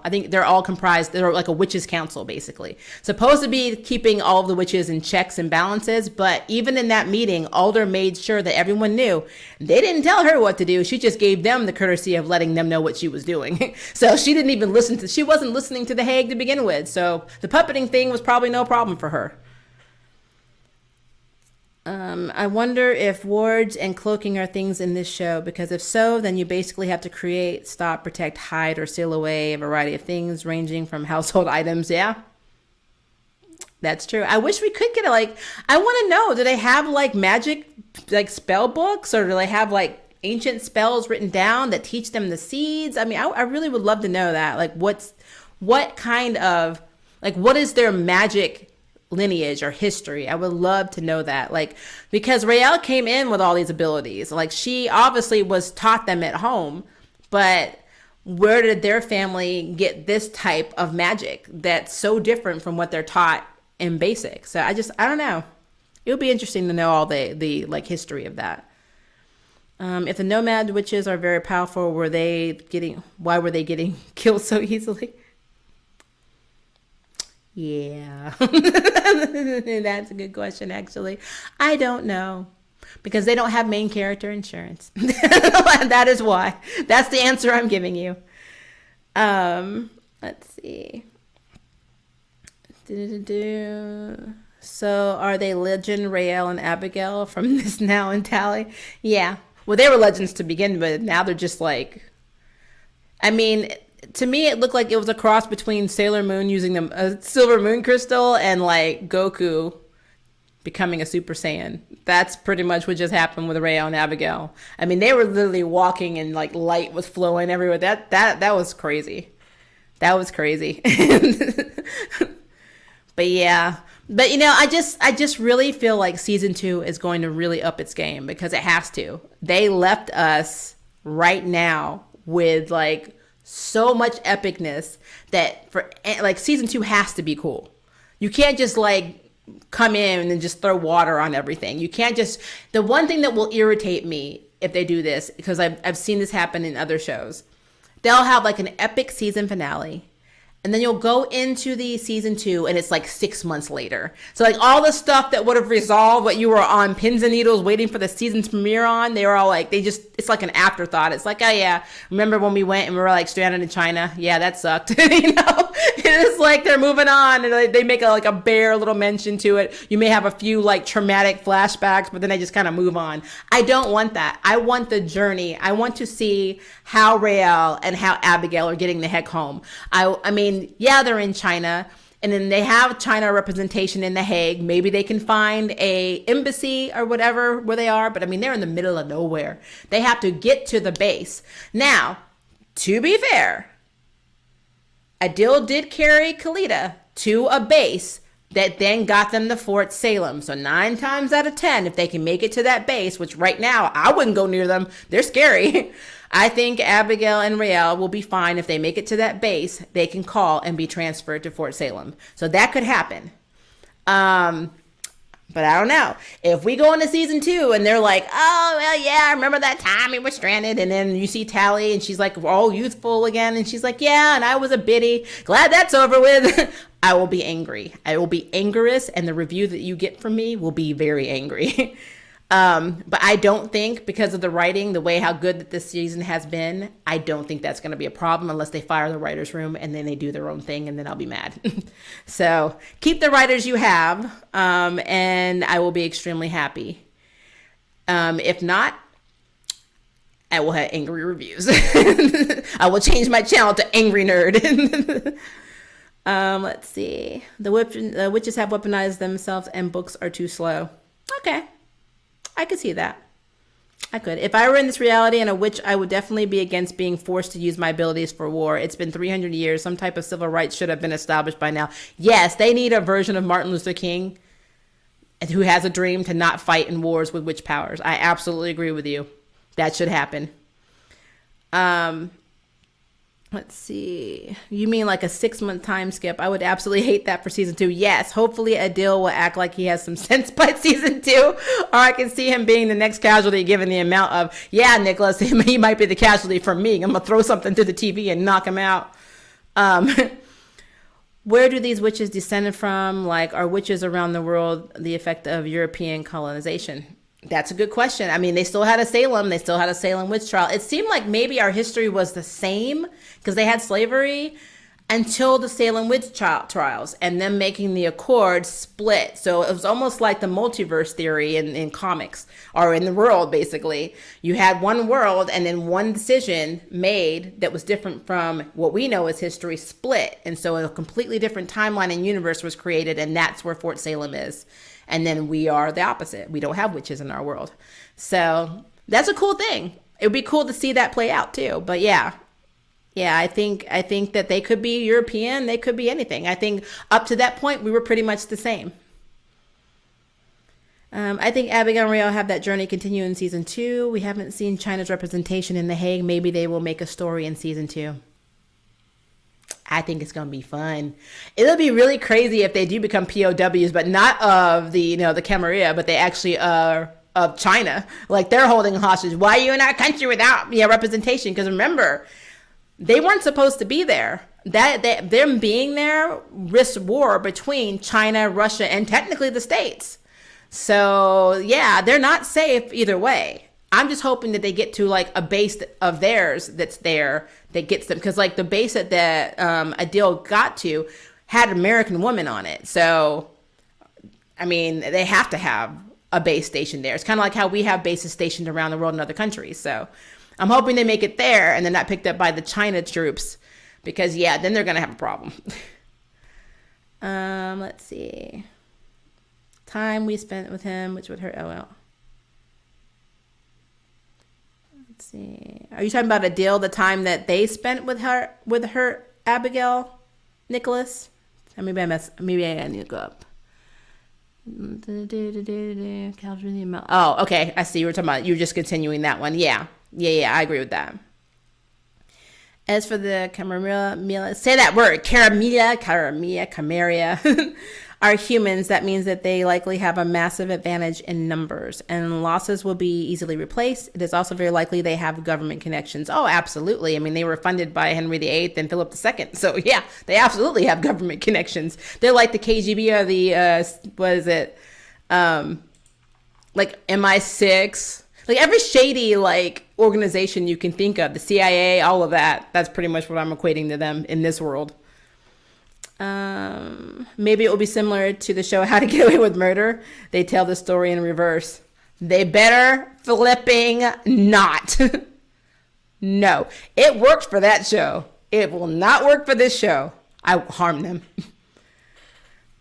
I think they're all comprised, they're like a witches council, basically. Supposed to be keeping all of the witches in checks and balances, but even in that meeting, Alder made sure that everyone knew. They didn't tell her what to do. She just gave them the courtesy of letting them know what she was doing. So she didn't even she wasn't listening to The Hague to begin with. So the puppeting thing was probably no problem for her. I wonder if wards and cloaking are things in this show, because if so, then you basically have to create, stop, protect, hide, or seal away a variety of things ranging from household items. Yeah, that's true. I wish we could get I want to know, do they have like magic, like spell books, or do they have like ancient spells written down that teach them the seeds? I mean, I really would love to know that. Like what is their magic lineage or history? I would love to know that, because Rael came in with all these abilities. She obviously was taught them at home, but where did their family get this type of magic that's so different from what they're taught in basic? So I don't know. It would be interesting to know all the like history of that. If the nomad witches are very powerful, why were they getting killed so easily? Yeah, that's a good question, actually. I don't know. Because they don't have main character insurance. That is why. That's the answer I'm giving you. Let's see. So are they Legend, Rael, and Abigail from this now and Tally? Yeah. Well, they were legends to begin with. Now they're just like, I mean, to me, it looked like it was a cross between Sailor Moon using a silver moon crystal and like Goku becoming a Super Saiyan. That's pretty much what just happened with Rael and Abigail. I mean, they were literally walking and like light was flowing everywhere. That was crazy. That was crazy. But yeah. But you know, I just really feel like season 2 is going to really up its game because it has to. They left us right now with like so much epicness that for like season 2 has to be cool. You can't just like come in and just throw water on everything. You can't just, the one thing that will irritate me if they do this, because I've seen this happen in other shows, they'll have like an epic season finale. And then you'll go into the season 2 and it's like 6 months later. So like all the stuff that would have resolved what you were on pins and needles waiting for the season's premiere on, they were all like, it's like an afterthought. It's like, oh yeah, remember when we went and we were like stranded in China? Yeah, that sucked. You know, it's like they're moving on and they make like a bare little mention to it. You may have a few like traumatic flashbacks, but then they just kind of move on. I don't want that. I want the journey. I want to see how Rael and how Abigail are getting the heck home. I mean, yeah, they're in China, and then they have China representation in The Hague. Maybe they can find a embassy or whatever where they are, but I mean, they're in the middle of nowhere. They have to get to the base. Now, to be fair, Adil did carry Kalita to a base that then got them to Fort Salem. So 9 times out of 10, if they can make it to that base, which right now I wouldn't go near them, they're scary. I think Abigail and Rael will be fine if they make it to that base. They can call and be transferred to Fort Salem. So that could happen. But I don't know. If we go into season 2 and they're like, oh, well, yeah, I remember that time we were stranded. And then you see Tally and she's like all youthful again. And she's like, yeah, and I was a biddy. Glad that's over with. I will be angry. I will be angrious. And the review that you get from me will be very angry. But I don't think, because of the writing, the way how good that this season has been, I don't think that's going to be a problem unless they fire the writer's room and then they do their own thing and then I'll be mad. So keep the writers you have, and I will be extremely happy. If not, I will have angry reviews. I will change my channel to Angry Nerd. Let's see. The witches have weaponized themselves and books are too slow. Okay. I could see that. I could. If I were in this reality and a witch, I would definitely be against being forced to use my abilities for war. It's been 300 years. Some type of civil rights should have been established by now. Yes, they need a version of Martin Luther King who has a dream to not fight in wars with witch powers. I absolutely agree with you. That should happen. Let's see. You mean like a 6-month time skip? I would absolutely hate that for season 2. Yes, hopefully Adil will act like he has some sense by season 2. Or I can see him being the next casualty given the amount of, yeah, Nicholas, he might be the casualty for me. I'm going to throw something to the TV and knock him out. Where do these witches descend from? Like, are witches around the world the effect of European colonization? That's a good question. I mean, they still had a Salem. They still had a Salem witch trial. It seemed like maybe our history was the same because they had slavery until the Salem witch trials and them making the Accord split. So it was almost like the multiverse theory in comics or in the world, basically. You had one world and then one decision made that was different from what we know as history split. And so a completely different timeline and universe was created, and that's where Fort Salem is. And then we are the opposite. We don't have witches in our world. So that's a cool thing. It would be cool to see that play out too. But yeah, I think that they could be European. They could be anything. I think up to that point, we were pretty much the same. I think Abigail and Rael have that journey continue in season 2. We haven't seen China's representation in The Hague. Maybe they will make a story in season 2. I think it's gonna be fun. It'll be really crazy if they do become POWs, but not of the the Camarilla, but they actually are of China. Like they're holding hostage. Why are you in our country without representation? Because remember, they weren't supposed to be there. Them being there risks war between China, Russia, and technically the States. So yeah, they're not safe either way. I'm just hoping that they get to like a base of theirs that's there that gets them, because like the base that Adil got to had American women on it. So I mean, they have to have a base station there. It's kind of like how we have bases stationed around the world in other countries. So I'm hoping they make it there and they're not picked up by the China troops, because then they're gonna have a problem. Let's see. Time we spent with him, which would hurt. Oh well. Let's see. Are you talking about Adil? The time that they spent with her Abigail, Nicholas? Maybe I need to go up. Oh, okay. I see. You were talking about. You were just continuing that one. Yeah. I agree with that. As for the Camarilla, say that word, Camarilla, are humans. That means that they likely have a massive advantage in numbers, and losses will be easily replaced. It is also very likely they have government connections. Oh, absolutely. I mean, they were funded by Henry VIII and Philip II. So yeah, they absolutely have government connections. They're like the KGB or the, like MI6, like every shady like organization you can think of, the CIA, all of that. That's pretty much what I'm equating to them in this world. Maybe it will be similar to the show How to Get Away with Murder. They tell the story in reverse. They better flipping not. No, it worked for that show. It will not work for this show. I will harm them.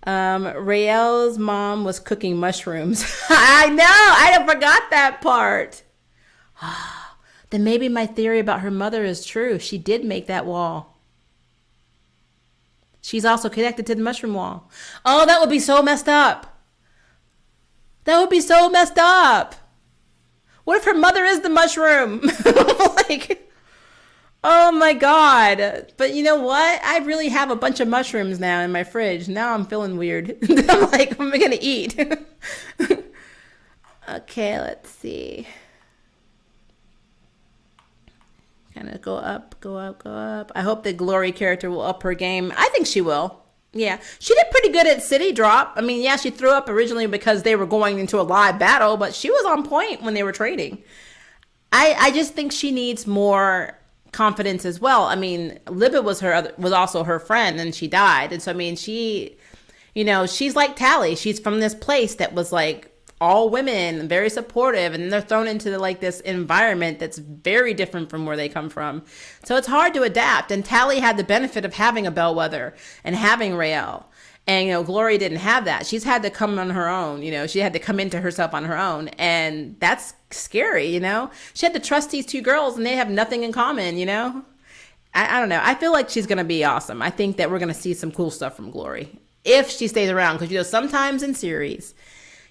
Rael's mom was cooking mushrooms. I know. I forgot that part. Then maybe my theory about her mother is true. She did make that wall. She's also connected to the mushroom wall. Oh, that would be so messed up. That would be so messed up. What if her mother is the mushroom? Like, oh my God. But you know what? I really have a bunch of mushrooms now in my fridge. Now I'm feeling weird. I'm like, what am I going to eat? Okay, let's see. Kind of go up. I hope the Glory character will up her game. I think she will. Yeah, she did pretty good at City Drop. I mean, yeah, she threw up originally because they were going into a live battle, but she was on point when they were trading. I just think she needs more confidence as well. I mean, Libet was also her friend, and she died, and so I mean, she's like Tally. She's from this place that was like all women, very supportive, and then they're thrown into this environment that's very different from where they come from. So it's hard to adapt. And Tally had the benefit of having a bellwether and having Rael. And, Glory didn't have that. She's had to come on her own. She had to come into herself on her own. And that's scary, She had to trust these two girls, and they have nothing in common, I don't know. I feel like she's going to be awesome. I think that we're going to see some cool stuff from Glory if she stays around. Because, sometimes in series,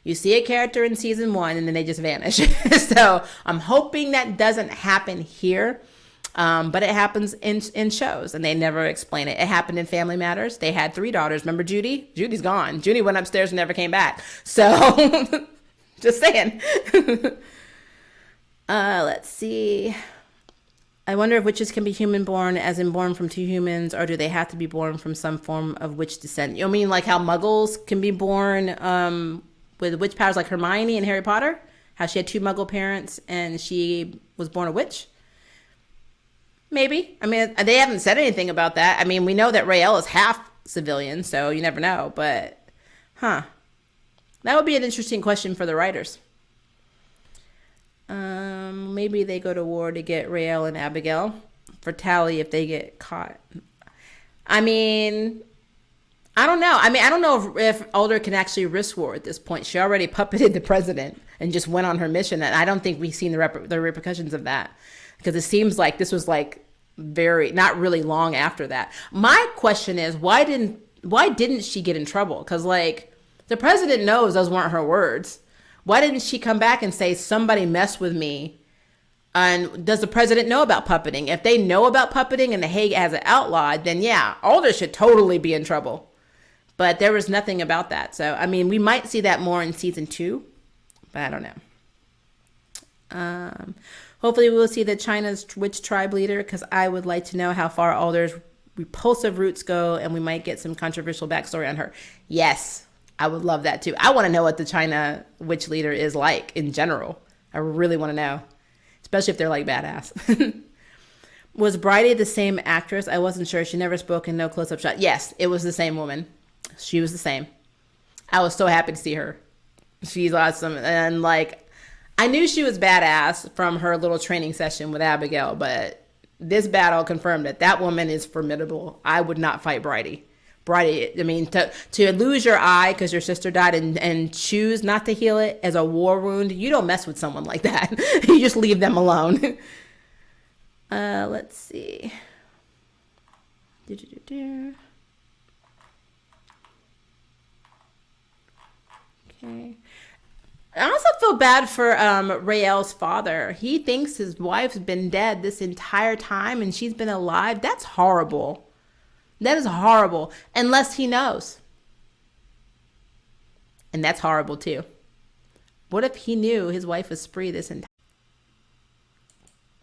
you see a character in season 1 and then they just vanish. So I'm hoping that doesn't happen here. But it happens in shows and they never explain it. It happened in Family Matters. They had 3 daughters. Remember Judy? Judy's gone. Judy went upstairs and never came back. So just saying. Let's see. I wonder if witches can be human born, as in born from 2 humans, or do they have to be born from some form of witch descent? You mean like how muggles can be born with witch powers, like Hermione in Harry Potter? How she had 2 muggle parents and she was born a witch? Maybe. I mean, they haven't said anything about that. I mean, we know that Rael is half civilian, so you never know. But, that would be an interesting question for the writers. Maybe they go to war to get Rael and Abigail for Tally if they get caught. I mean, I don't know. I mean, I don't know if Alder can actually risk war at this point. She already puppeted the president and just went on her mission. And I don't think we've seen the repercussions of that. Because it seems like this was not really long after that. My question is, why didn't she get in trouble? Because the president knows those weren't her words. Why didn't she come back and say somebody messed with me? And does the president know about puppeting? If they know about puppeting and The Hague has it outlawed, then yeah, Alder should totally be in trouble. But there was nothing about that. So, I mean, we might see that more in season 2, but I don't know. Hopefully we will see the China's witch tribe leader, because I would like to know how far Alder's repulsive roots go, and we might get some controversial backstory on her. Yes, I would love that too. I want to know what the China witch leader is like in general. I really want to know. Especially if they're like badass. Was Bridie the same actress? I wasn't sure. She never spoke in no close-up shot. Yes, it was the same woman. She was the same. I was so happy to see her. She's awesome. And like, I knew she was badass from her little training session with Abigail, but this battle confirmed it. That woman is formidable. I would not fight Bridie. Bridie, I mean, to lose your eye because your sister died and choose not to heal it as a war wound, you don't mess with someone like that. You just leave them alone. Let's see. Okay. I also feel bad for Rael's father. He thinks his wife's been dead this entire time and she's been alive. That's horrible. That is horrible. Unless he knows. And that's horrible too. What if he knew his wife was spree this entire